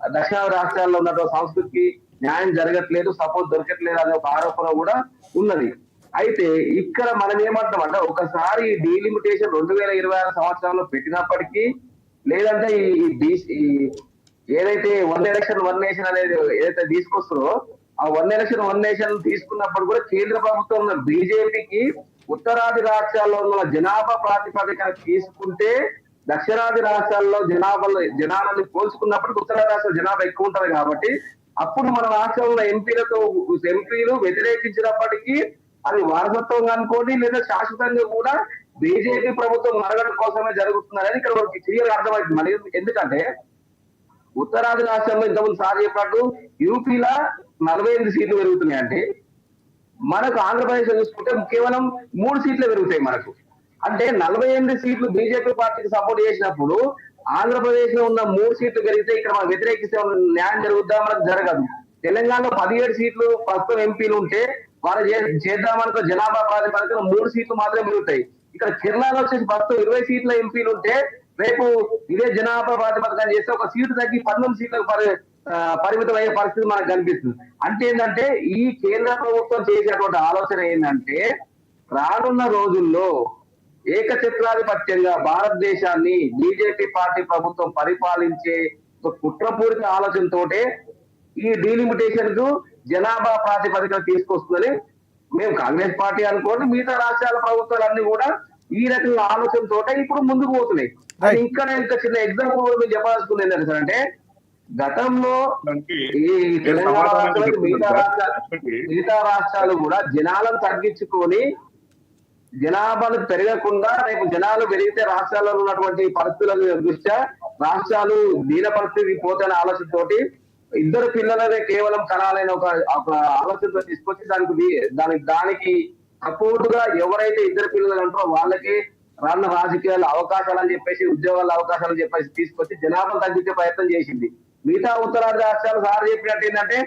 దక్షిణాది రాష్ట్రాల్లో ఉన్నటువంటి సంస్కృతికి న్యాయం జరగట్లేదు, సపోర్ట్ దొరకట్లేదు అనే ఒక ఆరోపణ కూడా ఉన్నది. అయితే ఇక్కడ మనం ఏమంటామంటే ఒకసారి డీలిమిటేషన్ 2026 సంవత్సరంలో పెట్టినప్పటికీ, లేదంటే ఈ ఏదైతే 1 ఎలక్షన్ 1 నేషన్ అనేది ఏదైతే తీసుకొస్తుందో ఆ 1 ఎలక్షన్ 1 నేషన్ తీసుకున్నప్పుడు కూడా కేంద్ర ప్రభుత్వం ఉన్న బీజేపీకి ఉత్తరాది రాష్ట్రాల్లో ఉన్న జనాభా ప్రాతిపదికన తీసుకుంటే దక్షిణాది రాష్ట్రాల్లో జనాభాని పోల్చుకున్నప్పటికీ ఉత్తరాది రాష్ట్రాల జనాభా ఎక్కువ ఉంటది. కాబట్టి అప్పుడు మన రాష్ట్రంలో ఎంపీలు వ్యతిరేకించినప్పటికీ అది వారసత్వంగా అనుకోండి లేదా శాశ్వతంగా కూడా బీజేపీ ప్రభుత్వం మరగడం కోసమే జరుగుతుందని ఇక్కడ మనకి క్లియర్ అర్థమైంది. మరి ఎందుకంటే ఉత్తరాది రాష్ట్రంలో ఇంతకుముందు సార్ చెప్పినట్టు యూపీలో 48 సీట్లు పెరుగుతున్నాయి. అంటే మనకు ఆంధ్రప్రదేశ్ లో చూసుకుంటే కేవలం 3 సీట్లు పెరుగుతాయి మనకు. అంటే 48 సీట్లు బీజేపీ పార్టీకి సపోర్ట్ చేసినప్పుడు ఆంధ్రప్రదేశ్ లో ఉన్న 3 సీట్లు పెరిగితే ఇక్కడ మనం వ్యతిరేకిస్తే న్యాయం జరుగుద్దా? మనకు జరగదు. తెలంగాణలో 17 సీట్లు ప్రస్తుతం ఎంపీలు ఉంటే వాళ్ళు చేద్దామనుకో జనాభా ప్రాతిపదికన 3 సీట్లు మాత్రమే పెరుగుతాయి. ఇక్కడ కేరళలో వచ్చేసి ప్రస్తుతం 20 సీట్ల ఎంపీలు ఉంటే రేపు ఇదే జనాభా ప్రాతిపదికన చేస్తే ఒక సీటు తగ్గి 19 సీట్లకు పరిమితం అయ్యే పరిస్థితి మనకు కనిపిస్తుంది. అంటే ఏంటంటే ఈ కేంద్ర ప్రభుత్వం చేసేటువంటి ఆలోచన ఏంటంటే రానున్న రోజుల్లో ఏకఛత్రాధిపత్యంగా భారతదేశాన్ని బీజేపీ పార్టీ ప్రభుత్వం పరిపాలించే ఒక కుట్రపూరిత ఆలోచనతోటే ఈ డీలిమిటేషన్ కు జనాభా ప్రాతిపదికన తీసుకొస్తుందని మేము కాంగ్రెస్ పార్టీ అనుకోండి, మిగతా రాష్ట్రాల ప్రభుత్వాలన్నీ కూడా ఈ రకంగా ఆలోచనతో ఇప్పుడు ముందుకు పోతున్నాయి. అది ఇంకా చిన్న ఎగ్జాంపుల్ మేము చెప్పాల్సుకుంది ఏంటంటే సార్, అంటే గతంలో ఈ తెలంగాణ రాష్ట్రాలకు మిగతా రాష్ట్రాలు కూడా జనాలను తగ్గించుకొని జనాభాను పెరగకుండా రేపు జనాలు పెరిగితే రాష్ట్రాల్లో ఉన్నటువంటి పరిస్థితుల దృష్ట్యా రాష్ట్రాలు దీన పరిస్థితి పోతాయనే ఆలోచనతోటి ఇద్దరు పిల్లలనే కేవలం కనాలైన ఒక ఆలోచనతో తీసుకొచ్చి దానికి సపోర్ట్ గా ఎవరైతే ఇద్దరు పిల్లలు అంటారో వాళ్ళకి రాన్న రాజకీయాల అవకాశాలు అని చెప్పేసి ఉద్యోగాల అవకాశాలు అని చెప్పేసి తీసుకొచ్చి జనాభా తగ్గించే ప్రయత్నం చేసింది. మిగతా ఉత్తరాది రాష్ట్రాలు సార్ చెప్పినట్టు ఏంటంటే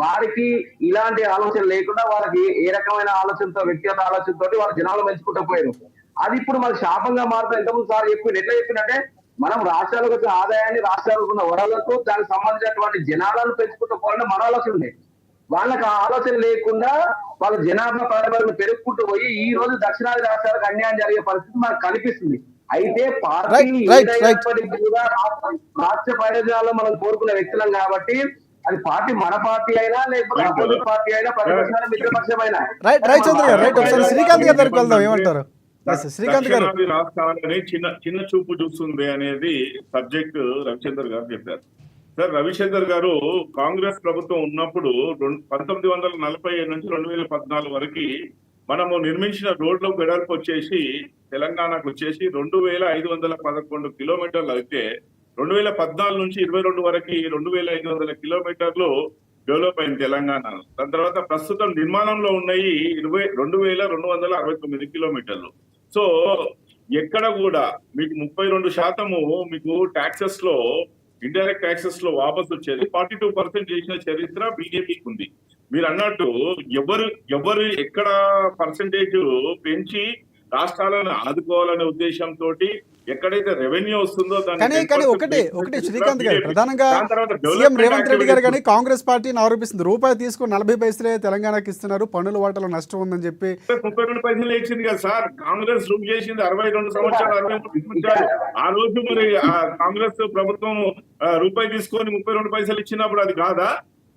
వారికి ఇలాంటి ఆలోచన లేకుండా వాళ్ళకి ఏ రకమైన ఆలోచనతో వ్యక్తిగత ఆలోచనతో వాళ్ళ జనాలు పెంచుకుంటూ పోయారు. అది ఇప్పుడు మనకు శాపంగా మారుతుంది. ఇంతకుముందు సార్ ఎట్లా చెప్పినట్టే మనం రాష్ట్రాలకు వచ్చిన ఆదాయాన్ని రాష్ట్రాలకు ఉన్న వరాలతో దానికి సంబంధించినటువంటి జనాలను పెంచుకుంటూ పోవాలని మన ఆలోచన ఉంది. వాళ్ళకి ఆ ఆలోచన లేకుండా వాళ్ళ జనాభా ప్రాతిపదికన పెరుగుకుంటూ పోయి ఈ రోజు దక్షిణాది రాష్ట్రాలకు అన్యాయం జరిగే పరిస్థితి మనకు కనిపిస్తుంది. అయితే పార్టీ ఏదైనప్పటికీ కూడా రాష్ట్ర ప్రయోజనాల్లో మనం కోరుకునే వ్యక్తులం కాబట్టి అది పార్టీ మన పార్టీ అయినా లేకపోతే అపోజిట్ పార్టీ అయినా ప్రతిపక్షమైన మిత్రపక్షమైనా రాష్ట్రాలని చిన్న చూపు చూస్తుంది అనేది సబ్జెక్ట్ రవిచంద్ర గారు చెప్పారు. సార్, రవిశంకర్ గారు కాంగ్రెస్ ప్రభుత్వం ఉన్నప్పుడు 1947 నుంచి 2014 వరకు మనము నిర్మించిన రోడ్ల వెడల్పు వచ్చేసి తెలంగాణకు వచ్చేసి 2511 కిలోమీటర్లు అయితే 2014 నుంచి 22 వరకు 2500 కిలోమీటర్లు డెవలప్ అయింది తెలంగాణ. దాని తర్వాత ప్రస్తుతం నిర్మాణంలో ఉన్నాయి 2269 కిలోమీటర్లు. సో ఎక్కడ కూడా మీకు 32% మీకు ట్యాక్సెస్ లో ఇండైరెక్ట్ ట్యాక్సెస్ లో వాపసు వచ్చేది. 42% చేసిన చరిత్ర బీజేపీకి ఉంది. మీరు అన్నట్టు ఎవరు ఎక్కడ పర్సంటేజ్ పెంచి రాష్ట్రాలను ఆదుకోవాలనే ఉద్దేశంతో ఎక్కడైతే రెవెన్యూ వస్తుందో కానీ ఒకటి శ్రీకాంత్ గారు ప్రధానంగా సీఎం రేవంత్ రెడ్డి గారు కానీ కాంగ్రెస్ పార్టీని ఆరోపిస్తుంది. రూపాయి తీసుకుని 40 పైసలే తెలంగాణకి ఇస్తున్నారు, పన్నుల వాటలో నష్టం ఉందని చెప్పి. 32 పైసలు ఇచ్చింది కదా సార్, కాంగ్రెస్ రూల్ చేసింది 62 సంవత్సరాలు 63 సంవత్సరాలు. ఆ రోజు మరి కాంగ్రెస్ ప్రభుత్వం రూపాయి తీసుకొని 32 పైసలు ఇచ్చినప్పుడు అది కాదా?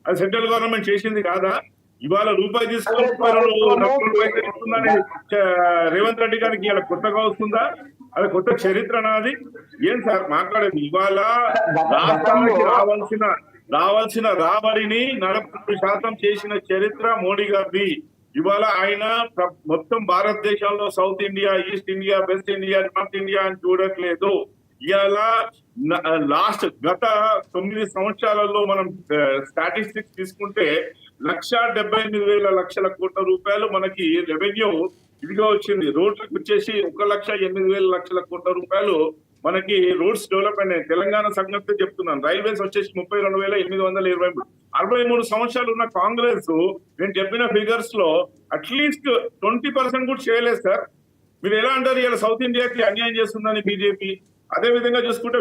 అది సెంట్రల్ గవర్నమెంట్ చేసింది కాదా? ఇవాళ రూపాయి తీసుకొని 32 పైసలు ఇస్తుందని రేవంత్ రెడ్డి గారికి ఇలా కొత్తగా వస్తుందా? అది కొత్త చరిత్ర నాది ఏం సార్ మాట్లాడేది? ఇవాళ రాష్ట్రానికి రావాల్సిన రాబడిని 40% చేసిన చరిత్ర మోడీ గారిది. ఇవాళ ఆయన మొత్తం భారతదేశంలో south India, east India, west India, north India అని చూడట్లేదు. ఇవాళ గత 9 సంవత్సరాలలో మనం స్టాటిస్టిక్స్ తీసుకుంటే 1,78,000 కోట్ల రూపాయలు మనకి రెవెన్యూ ఇదిగా వచ్చింది. రోడ్లకు వచ్చేసి 1,08,000 కోట్ల రూపాయలు మనకి రోడ్స్ డెవలప్ అయినాయి. తెలంగాణ సంగతి చెప్తున్నాను. రైల్వేస్ వచ్చేసి 32,823. 63 సంవత్సరాలు ఉన్న కాంగ్రెస్ నేను చెప్పిన ఫిగర్స్ లో అట్లీస్ట్ 20% కూడా చేయలేదు సార్. మీరు ఎలా అంటారు ఇలా సౌత్ ఇండియాకి అన్యాయం చేస్తుందని బీజేపీ? అదే విధంగా చూసుకుంటే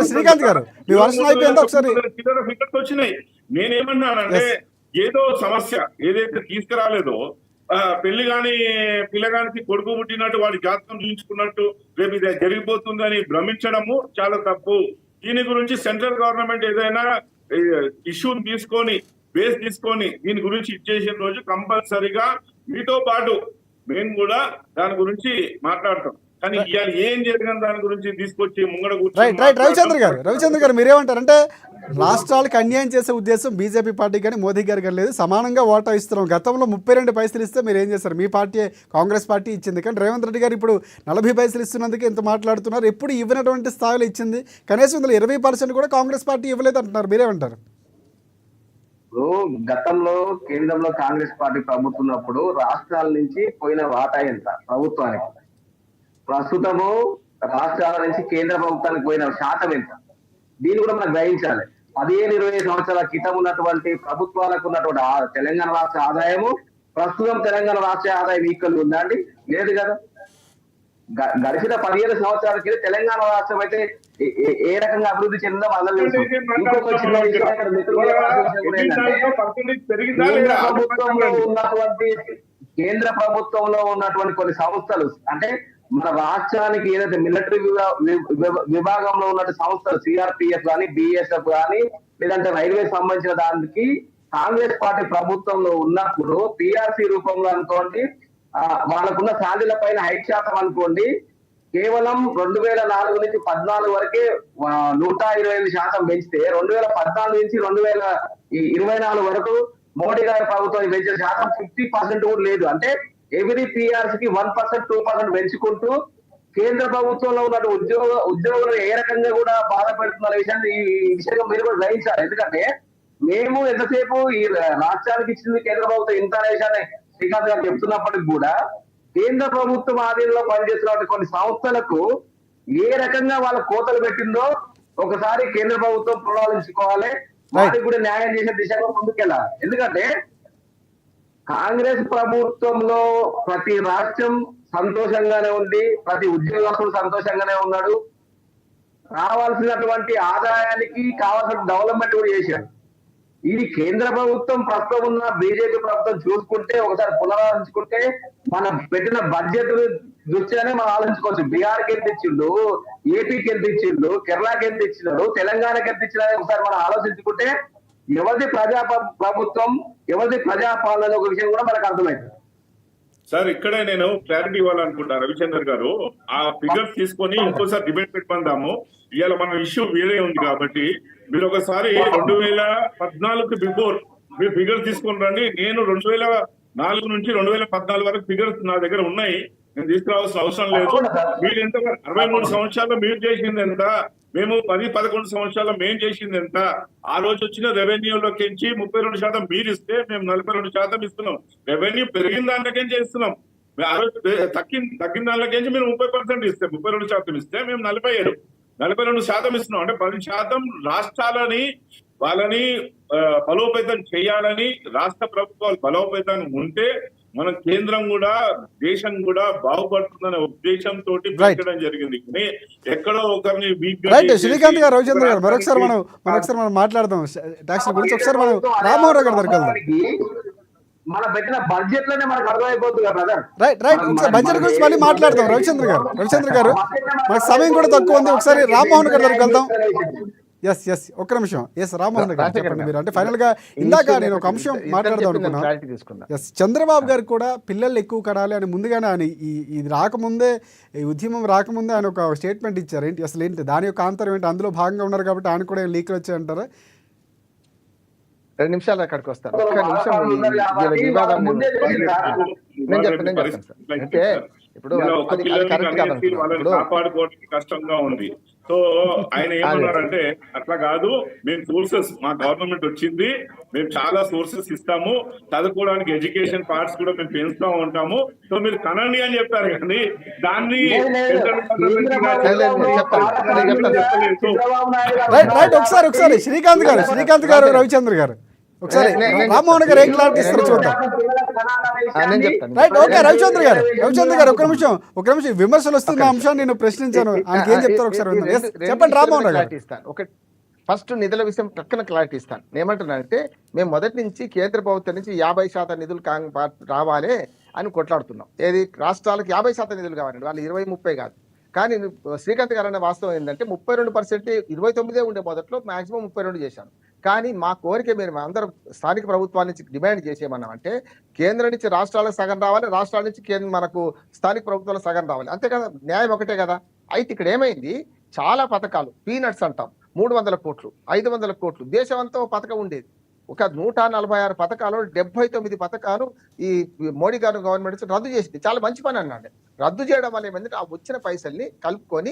శ్రీకాంత్ గారు ఫిగర్స్ వచ్చినాయి. నేనేమన్నానంటే ఏదో సమస్య ఏదైతే తీసుకురాలేదో పెళ్లి గాని పిల్లగానికి కొడుకు పుట్టినట్టు వాడి జాతకం చూపించుకున్నట్టు రేపు ఇది జరిగిపోతుందని భ్రమించడము చాలా తప్పు. దీని గురించి సెంట్రల్ గవర్నమెంట్ ఏదైనా ఇష్యూని బేస్ తీసుకొని దీని గురించి ఇచ్చేసిన రోజు కంపల్సరీగా మీతో పాటు మేము కూడా దాని గురించి మాట్లాడతాం. కానీ ఇవాళ ఏం జరిగిన దాని గురించి తీసుకొచ్చి ముంగడ రవిచంద్ర గారు మీరేమంటారంటే రాష్ట్రాలకు అన్యాయం చేసే ఉద్దేశం బీజేపీ పార్టీ కానీ మోదీ గారి కానీ లేదు, సమానంగా ఓటా ఇస్తున్నాం. గతంలో 32 పైసలు ఇస్తే మీరు ఏం చేస్తారు? మీ పార్టీ కాంగ్రెస్ పార్టీ ఇచ్చింది, కానీ రేవంత్ రెడ్డి గారు ఇప్పుడు 40 పైసలు ఇస్తున్నందుకు ఎంత మాట్లాడుతున్నారు? ఎప్పుడు ఇవ్వనటువంటి స్థాయిలో ఇచ్చింది. కనీసం ఇందులో 20% కూడా కాంగ్రెస్ పార్టీ ఇవ్వలేదు అంటున్నారు. మీరేమంటారు? గతంలో కేంద్రంలో కాంగ్రెస్ పార్టీ ప్రభుత్వం ఉన్నప్పుడు రాష్ట్రాల నుంచి పోయిన వాటా ఎంత ప్రభుత్వానికి, ప్రస్తుతము రాష్ట్రాల నుంచి కేంద్ర ప్రభుత్వానికి పోయిన శాతం ఎంత, దీన్ని కూడా మనం గ్రహించాలి. 15-20 సంవత్సరాల క్రితం ఉన్నటువంటి ప్రభుత్వాలకు ఉన్నటువంటి తెలంగాణ రాష్ట్ర ఆదాయము ప్రస్తుతం తెలంగాణ రాష్ట్ర ఆదాయం ఈక్వల్ ఉందా అండి? లేదు కదా. గడిచిన 17 సంవత్సరాల కింద తెలంగాణ రాష్ట్రం అయితే ఏ రకంగా అభివృద్ధి చెందిందో అందరూ తెలుసు. ఇంకొక చిన్న విషయం ఇక్కడ మిత్రులు చెప్పాల్సిన విషయం కూడా ఏంటంటే కేంద్ర ప్రభుత్వంలో ఉన్నటువంటి కొన్ని సంస్థలు అంటే మన రాష్ట్రానికి ఏదైతే మిలిటరీ విభాగంలో ఉన్న సంస్థలు సిఆర్పిఎఫ్ కానీ బిఎస్ఎఫ్ కానీ లేదంటే రైల్వే సంబంధించిన దానికి కాంగ్రెస్ పార్టీ ప్రభుత్వంలో ఉన్నప్పుడు పిఆర్సి రూపంలో అనుకోండి వాళ్ళకున్న శాలరీల పైన 5% అనుకోండి కేవలం 2004 నుంచి 14 వరకే 125% పెంచితే 2014 నుంచి 2024 వరకు మోడీ గారి ప్రభుత్వం పెంచిన శాతం 50% కూడా లేదు. అంటే ఎవ్రీ పిఆర్సీకి 1%, 2% పెంచుకుంటూ కేంద్ర ప్రభుత్వంలో ఉన్న ఉద్యోగులు ఏ రకంగా కూడా బాధపడుతున్న విషయాన్ని ఈ విషయంగా మీరు కూడా గ్రహించాలి. ఎందుకంటే మేము ఎంతసేపు ఈ రాష్ట్రానికి ఇచ్చింది కేంద్ర ప్రభుత్వం ఇంత విషయాన్ని శ్రీకాంత్ గారు చెప్తున్నప్పటికి కూడా కేంద్ర ప్రభుత్వం ఆధీనంలో పనిచేస్తున్న కొన్ని సంస్థలకు ఏ రకంగా వాళ్ళ కోతలు పెట్టిందో ఒకసారి కేంద్ర ప్రభుత్వం పునరాలోచించుకోవాలి. వాటికి కూడా న్యాయం చేసే దిశగా ముందుకెళ్ళాలి. ఎందుకంటే కాంగ్రెస్ ప్రభుత్వంలో ప్రతి రాష్ట్రం సంతోషంగానే ఉంది, ప్రతి ఉద్యోగస్తుడు సంతోషంగానే ఉన్నాడు, రావాల్సినటువంటి ఆదాయానికి కావాల్సిన డెవలప్మెంట్ కూడా చేశాడు. ఇది కేంద్ర ప్రభుత్వం ప్రస్తుతం ఉన్న బీజేపీ ప్రభుత్వం చూసుకుంటే ఒకసారి పునరాలోచించుకుంటే మనం పెట్టిన బడ్జెట్ దృష్ట్యానే మనం ఆలోచించుకోవచ్చు. బీహార్కి ఎంత ఇచ్చిండు, ఏపీకి ఎంత ఇచ్చిండు, కేరళకి ఎంత ఇచ్చినాడు, తెలంగాణకి ఎంత ఇచ్చినా ఒకసారి మనం ఆలోచించుకుంటే ఎవరిది ప్రభుత్వం ఎవరిది ప్రజాపాలన ఒక విషయం కూడా మనకు అర్థమైంది. సార్ ఇక్కడే నేను క్లారిటీ ఇవ్వాలనుకుంటా రవిచంద్ర గారు. ఆ ఫిగర్స్ తీసుకొని ఇంకోసారి డిబేట్ పెట్టుకుందాము. ఇవాళ మన ఇష్యూ వేరే ఉంది కాబట్టి మీరు ఒకసారి 2014కి బిఫోర్ మీరు ఫిగర్స్ తీసుకొని రండి. నేను 2004 నుంచి 2014 వరకు ఫిగర్స్ నా దగ్గర ఉన్నాయి, నేను తీసుకురావాల్సిన అవసరం లేదు. మీరు ఎంత 63 సంవత్సరాల్లో మీరు చేసింది ఎంత, మేము 10-11 సంవత్సరాల్లో మేము చేసింది ఎంత, ఆ రోజు వచ్చిన రెవెన్యూలోకించి 32% మీరు ఇస్తే మేము 42% ఇస్తున్నాం. రెవెన్యూ పెరిగిన దాంట్లోకించి ఇస్తున్నాం. ఆ రోజు తగ్గిన దాంట్లోకించి మీరు 30% ఇస్తే 32% ఇస్తే మేము 42% ఇస్తున్నాం. అంటే 10% రాష్ట్రాలని వాళ్ళని బలోపేతం చేయాలని రాష్ట్ర ప్రభుత్వాలు బలోపేతం ఉంటే మన కేంద్రం కూడా దేశం కూడా బాగుపడుతుందనే ఉద్దేశంతో పెట్టడం జరిగింది. ఎక్కడో ఒకరిని శ్రీకాంత్ గారు, రవిచంద్ర గారు మరొకసారి మనం మాట్లాడదాం ట్యాక్స్ గురించి. ఒకసారి మనం రామ్మోహన్ రావు గారి దగ్గరికి వెళ్దాం. మన పెట్టిన బడ్జెట్ లోనే మనకు అర్థమైపోతుంది కదా. రైట్ ఒకసారి బడ్జెట్ గురించి మళ్ళీ మాట్లాడదాం. రవిచంద్ర గారు మనకు సమయం కూడా తక్కువ ఉంది. ఒకసారి రామ్మోహన్ గారి దగ్గరికి వెళ్దాం. ఎస్ ఒక్క నిమిషం. రామ్మోహన్ గారు చెప్పండి మీరు. అంటే ఫైనల్ గా ఇందాక నేను ఒక అంశం మాట్లాడదాం అనుకున్నా. చంద్రబాబు గారు కూడా పిల్లలు ఎక్కువ కడాలి అని ముందుగానే ఆయన ఇది రాకముందే, ఈ ఉద్యమం రాకముందే ఆయన ఒక స్టేట్మెంట్ ఇచ్చారు. ఏంటి అసలు ఏంటి దాని యొక్క ఆంతరం ఏంటి? అందులో భాగంగా ఉన్నారు కాబట్టి ఆయన కూడా లీక్లు వచ్చాయంటారా? 2 నిమిషాలు అక్కడికి వస్తాను. ఒక్క నిమిషం. నేను చెప్తాను సార్. అంటే ఇప్పుడు కాపాడుకోవడానికి కష్టంగా ఉంది. సో ఆయన ఏమన్నారంటే అట్లా కాదు, మేము సోర్సెస్ మా గవర్నమెంట్ వచ్చింది, మేము చాలా సోర్సెస్ ఇస్తాము, చదువుకోవడానికి ఎడ్యుకేషన్ పార్ట్స్ కూడా మేము పెంచుతూ ఉంటాము, సో మీరు కనండి అని చెప్పారు. కానీ దాన్ని ఒకసారి శ్రీకాంత్ గారు రవిచంద్ర గారు ఒకసారి రామ్మోహన్ గారు ఏం క్లారిటీ ఇస్తారో చూద్దాం. ఓకే రవిచంద్ర గారు ఒక నిమిషం విమర్శలు వస్తున్న అంశాన్ని నేను ప్రశ్నించాను. ఆయనకి ఏం చెప్తారు ఒకసారి చెప్పండి. రామ్మోహన్ గారు ఒకటి ఫస్ట్ నిధుల విషయం పక్కన క్లారిటీ ఇస్తాను. ఏమంటున్నానంటే మేము మొదటి నుంచి కేంద్ర ప్రభుత్వం నుంచి 50% నిధులు రావాలి అని కొట్లాడుతున్నాం. ఏది రాష్ట్రాలకు 50% నిధులు కావాలండి, వాళ్ళు 20-30 కాదు. కానీ శ్రీకాంత్ గారు అనే వాస్తవం ఏంటంటే 32%, 29 ఉండే మొదట్లో మాక్సిమం 32 చేశాను. కానీ మా కోరిక మీరు అందరం స్థానిక ప్రభుత్వాల నుంచి డిమాండ్ చేసేమన్నామంటే కేంద్రం నుంచి రాష్ట్రాలకు సగం రావాలి, రాష్ట్రాల నుంచి మనకు స్థానిక ప్రభుత్వాలకు సగం రావాలి, అంతే కదా, న్యాయం ఒకటే కదా. అయితే ఇక్కడ ఏమైంది, చాలా పథకాలు పీనట్స్ అంటాం, 300 కోట్లు 500 కోట్లు దేశం అంతా పథకం ఉండేది. ఒక 146 పథకాలు 79 పథకాలు ఈ మోడీ గారు గవర్నమెంట్ రద్దు చేసింది. చాలా మంచి పని అన్నాడు. రద్దు చేయడం వల్ల ఏమంటే ఆ వచ్చిన పైసల్ని కలుపుకొని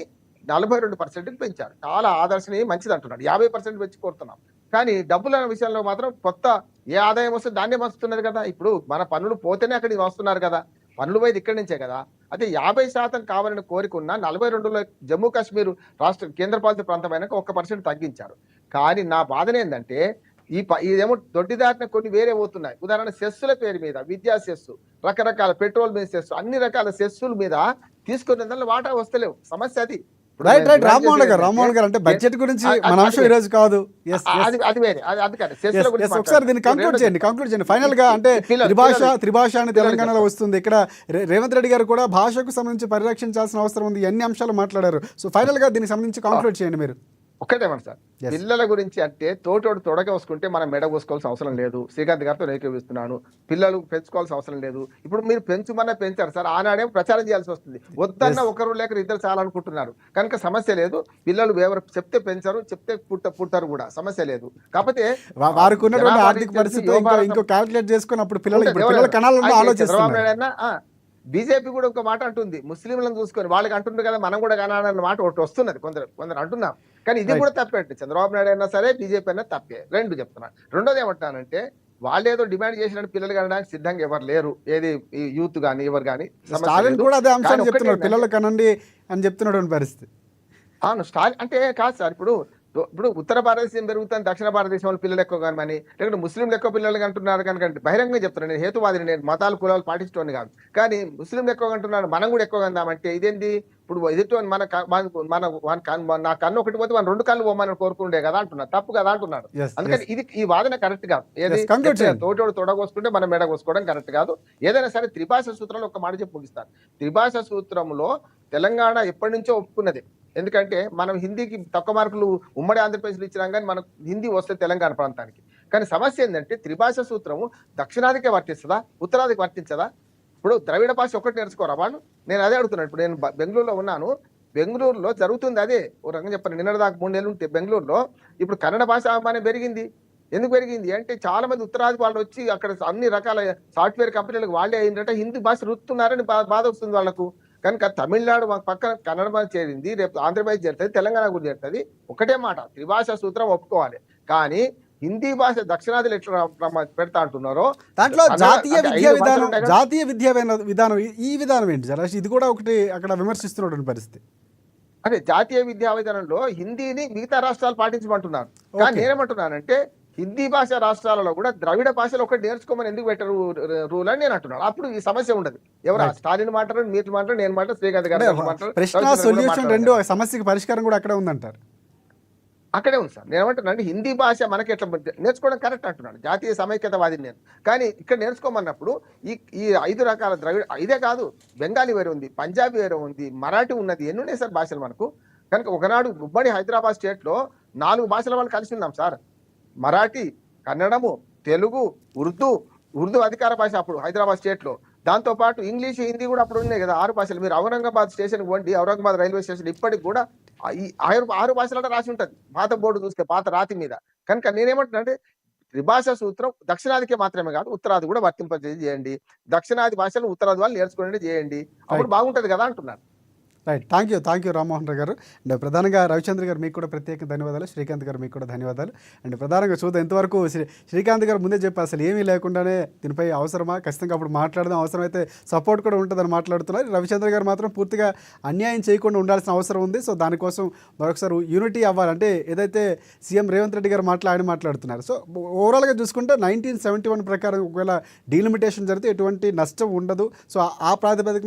42% పెంచారు. చాలా ఆదర్శనీయం, మంచిది అంటున్నాడు. 50% పెంచి కోరుతున్నాం. కానీ డబ్బుల విషయంలో మాత్రం కొత్త ఏ ఆదాయం వస్తే దాన్నే వస్తున్నది కదా. ఇప్పుడు మన పన్నులు పోతేనే అక్కడికి వస్తున్నారు కదా, పన్నులు పోయేది ఇక్కడి నుంచే కదా. అయితే 50% కావాలని కోరికున్న 42లో జమ్మూ కాశ్మీర్ రాష్ట్ర కేంద్రపాలిత ప్రాంతమైనాక 1% తగ్గించారు. కానీ నా బాధన ఏంటంటే ఇదేమో దొడ్డి దాటిన కొన్ని వేరే పోతున్నాయి. ఉదాహరణ సెస్సుల పేరు మీద, విద్యా సెస్సు, రకరకాల పెట్రోల్ మీద సెస్సు, అన్ని రకాల సెస్సుల మీద తీసుకునే దానిలో వాటా వస్తలేవు, సమస్య అది. ఇప్పుడు రైట్ నేను రైట్ డిమాండ్ రామ్మోహన్ చేసేది గారు రామ్మోహన్ గారు అంటే బడ్జెట్ గురించి మన అంశం ఈ రోజు కాదు. ఎస్ అది వేరే, అది కాదు, సెస్ల గురించి ఒకసారి దీన్ని కంక్లూడ్ చేయండి ఫైనల్ గా. అంటే త్రిభాష అని తెలంగాణలో వస్తుంది. ఇక్కడ రేవంత్ రెడ్డి గారు కూడా భాషకు సంబంధించి పరిరక్షించాల్సిన అవసరం ఉంది, అన్ని అంశాలు మాట్లాడారు. సో ఫైనల్ గా దీనికి సంబంధించి కంక్లూడ్ చేయండి మీరు. ఒక్కటేమన్నా సార్, పిల్లల గురించి అంటే తోటోడు తొడక వసుకుంటే మనం మెడ కోసుకోవాల్సిన అవసరం లేదు. శ్రీకాంత్ గారితో ఏకీపిస్తున్నాను. పిల్లలు పెంచుకోవాల్సిన అవసరం లేదు. ఇప్పుడు మీరు పెంచుమన్నా పెంచారు సార్, ఆనాడేమో ప్రచారం చేయాల్సి వస్తుంది. వద్దన్న ఒకరు లేక ఇద్దరు చాలా అనుకుంటున్నారు కనుక సమస్య లేదు. పిల్లలు ఎవరు చెప్తే పెంచారు, చెప్తే పుడతారు కూడా, సమస్య లేదు. కాకపోతే వారికి ఉన్నటువంటి ఆర్థిక పరిస్థితి ఇంకో క్యాల్కులేట్ చేసుకుని అప్పుడు పిల్లల కణాలను ఆలోచిస్తున్నారు. బీజేపీ కూడా ఒక మాట అంటుంది, ముస్లింలను చూసుకొని వాళ్ళకి అంటుంది కదా మనం కూడా కనాలన్న మాట ఒకటి వస్తున్నది, కొందరు అంటున్నాం. కానీ ఇది కూడా తప్పే. చంద్రబాబు నాయుడు అయినా సరే, బీజేపీ అయినా తప్పే. రెండు చెప్తున్నాను. రెండోది ఏమంటానంటే, వాళ్ళు ఏదో డిమాండ్ చేసినట్టు పిల్లలు కనడానికి సిద్ధంగా ఎవరు లేరు, ఏది యూత్ కానీ ఎవరు కానీ. స్టాలిన్ కూడా అదే అంశాన్ని చెప్తున్నారు, పిల్లలు కనండి అని చెప్తున్నటువంటి పరిస్థితి. అవును, స్టాలిన్ అంటే కాదు సార్. ఇప్పుడు ఉత్తర భారతదేశం పెరుగుతుంది, దక్షిణ భారతదేశం వాళ్ళు పిల్లలు ఎక్కువ కానీ, లేకుంటే ముస్లింలు ఎక్కువ పిల్లలు అంటున్నారు కనుక బహిరంగంగా చెప్తున్నాను. నేను హేతువాదిని, నేను మతాలు కులాలు పాటించడం కాదు. కానీ ముస్లింలు ఎక్కువ అంటున్నారు, మనం కూడా ఎక్కువ అందామంటే ఇదేంటి? ఇప్పుడు ఎదుటి నా కన్ను ఒకటి పోతే మన రెండు కళ్ళు పోమని కోరుకుంటే కదా అంటున్నారు, తప్పు కదా అంటున్నారు. అందుకని ఇది ఈ వాదన కరెక్ట్ కాదు. ఏది తోటోడు తొడగోసుకుంటే మనం మెడ కోసుకోవడం కరెక్ట్ కాదు. ఏదైనా సరే త్రిభాష సూత్రంలో ఒక మాట చెప్పి ముగిస్తాను. త్రిభాష సూత్రంలో తెలంగాణ ఎప్పటి నుంచో ఒప్పుకున్నది. ఎందుకంటే మనం హిందీకి తక్కువ మార్కులు ఉమ్మడి ఆంధ్రప్రదేశ్లో ఇచ్చినాం, కానీ మనకు హిందీ వస్తే తెలంగాణ ప్రాంతానికి. కానీ సమస్య ఏంటంటే త్రిభాష సూత్రము దక్షిణాదికే వర్తిస్తుందా, ఉత్తరాదికి వర్తించదా? ఇప్పుడు ద్రవిడ భాష ఒకటి నేర్చుకోరా వాళ్ళు? నేను అదే అడుగుతున్నాను. ఇప్పుడు నేను బెంగళూరులో ఉన్నాను, బెంగళూరులో జరుగుతుంది అదే. ఓ రకంగా చెప్పండి, నిన్న దాకా 3 నెలలు ఉంటే బెంగళూరులో ఇప్పుడు కన్నడ భాష అనే పెరిగింది. ఎందుకు పెరిగింది అంటే చాలా మంది ఉత్తరాది వాళ్ళు వచ్చి అక్కడ అన్ని రకాల సాఫ్ట్వేర్ కంపెనీలకు వాళ్ళే అయిందంటే హిందీ భాష రుతున్నారని బాధ వస్తుంది వాళ్ళకు. కనుక తమిళనాడు పక్కన కన్నడ భాష చేరింది, రేపు ఆంధ్రప్రదేశ్ చేరుతుంది, తెలంగాణ కూడా చేరుతుంది. ఒకటే మాట, త్రిభాష సూత్రం ఒప్పుకోవాలి. కానీ హిందీ భాష దక్షిణాదిలో ఎట్లా పెడతా అంటున్నారో దాంట్లో జాతీయ విద్యా విధానం ఈ విధానం ఏంటి సార్? ఇది కూడా ఒకటి అక్కడ విమర్శిస్తున్నటువంటి పరిస్థితి. అదే జాతీయ విద్యా విధానంలో హిందీని మిగతా రాష్ట్రాలు పాటించమంటున్నారు. కానీ నేనేమంటున్నానంటే హిందీ భాష రాష్ట్రాలలో కూడా ద్రవిడ భాషలు ఒకటి నేర్చుకోమని ఎందుకు పెట్టరు రూల్ అని నేను అంటున్నాను. అప్పుడు ఈ సమస్య ఉండదు. ఎవరు స్టాలిన్ మాట్లాడారు, మీరు మాట్లాడారు, నేను మాట్లాడు, శ్రీకాంత్ గారు మాట్లాడారు. ప్రశ్న సొల్యూషన్ రెండు సమస్యకి పరిష్కారం కూడా అక్కడే ఉందంటారు. అక్కడే ఉంది సార్. నేను ఏమంటున్నాను, హిందీ భాష మనకి ఎట్లా నేర్చుకోవడం కరెక్ట్ అంటున్నాను, జాతీయ సమైక్యతవాదిని నేను. కానీ ఇక్కడ నేర్చుకోమన్నప్పుడు ఈ 5 రకాల ద్రవిడ, ఇదే కాదు, బెంగాలీ వేరే ఉంది, పంజాబీ వేరే ఉంది, మరాఠీ ఉన్నది, ఎన్ని ఉన్నాయి సార్ భాషలు మనకు. కనుక ఒకనాడు ఉమ్మడి హైదరాబాద్ స్టేట్ లో 4 భాషల వాళ్ళు కలిసి ఉన్నాం సార్. మరాఠీ, కన్నడము, తెలుగు, ఉర్దూ అధికార భాష అప్పుడు హైదరాబాద్ స్టేట్ లో. దాంతో పాటు ఇంగ్లీష్, హిందీ కూడా అప్పుడు ఉన్నాయి కదా, 6 భాషలు. మీరు ఔరంగాబాద్ స్టేషన్ పోండి, ఔరంగాబాద్ రైల్వే స్టేషన్ ఇప్పటికి కూడా ఈ 6 భాషలలో రాసి ఉంటుంది, పాత బోర్డు చూస్తే, పాత రాతి మీద. కనుక నేనేమంటున్నా అంటే త్రిభాష సూత్రం దక్షిణాదికే మాత్రమే కాదు, ఉత్తరాది కూడా వర్తింపజేయండి. దక్షిణాది భాషలు ఉత్తరాది వాళ్ళు నేర్చుకోండి చేయండి, అప్పుడు బాగుంటది కదా అంటున్నాను. Right, thank you Rammohan Rao గారు. అండ్ ప్రధానంగా రవిచంద్ర గారు మీకు కూడా ప్రత్యేక ధన్యవాదాలు, శ్రీకాంత్ గారు మీకు కూడా ధన్యవాదాలు. అండ్ ప్రధానంగా చూద్దాం, ఇంతవరకు శ్రీకాంత్ గారు ముందే చెప్పారు అసలు ఏమీ లేకుండానే దీనిపై అవసరమా, ఖచ్చితంగా అప్పుడు మాట్లాడదాం, అవసరమైతే సపోర్ట్ కూడా ఉంటుందని మాట్లాడుతున్నారు. రవిచంద్ర గారు మాత్రం పూర్తిగా అన్యాయం చేయకుండా ఉండాల్సిన అవసరం ఉంది. సో దానికోసం మరొకసారి యూనిటీ అవ్వాలంటే ఏదైతే సీఎం రేవంత్ రెడ్డి గారు మాట్లాడుతున్నారు. సో ఓవరాల్గా చూసుకుంటే 1971 ప్రకారం ఒకవేళ డీలిమిటేషన్ జరిగితే ఎటువంటి నష్టం ఉండదు. సో ఆ ప్రాతిపదికన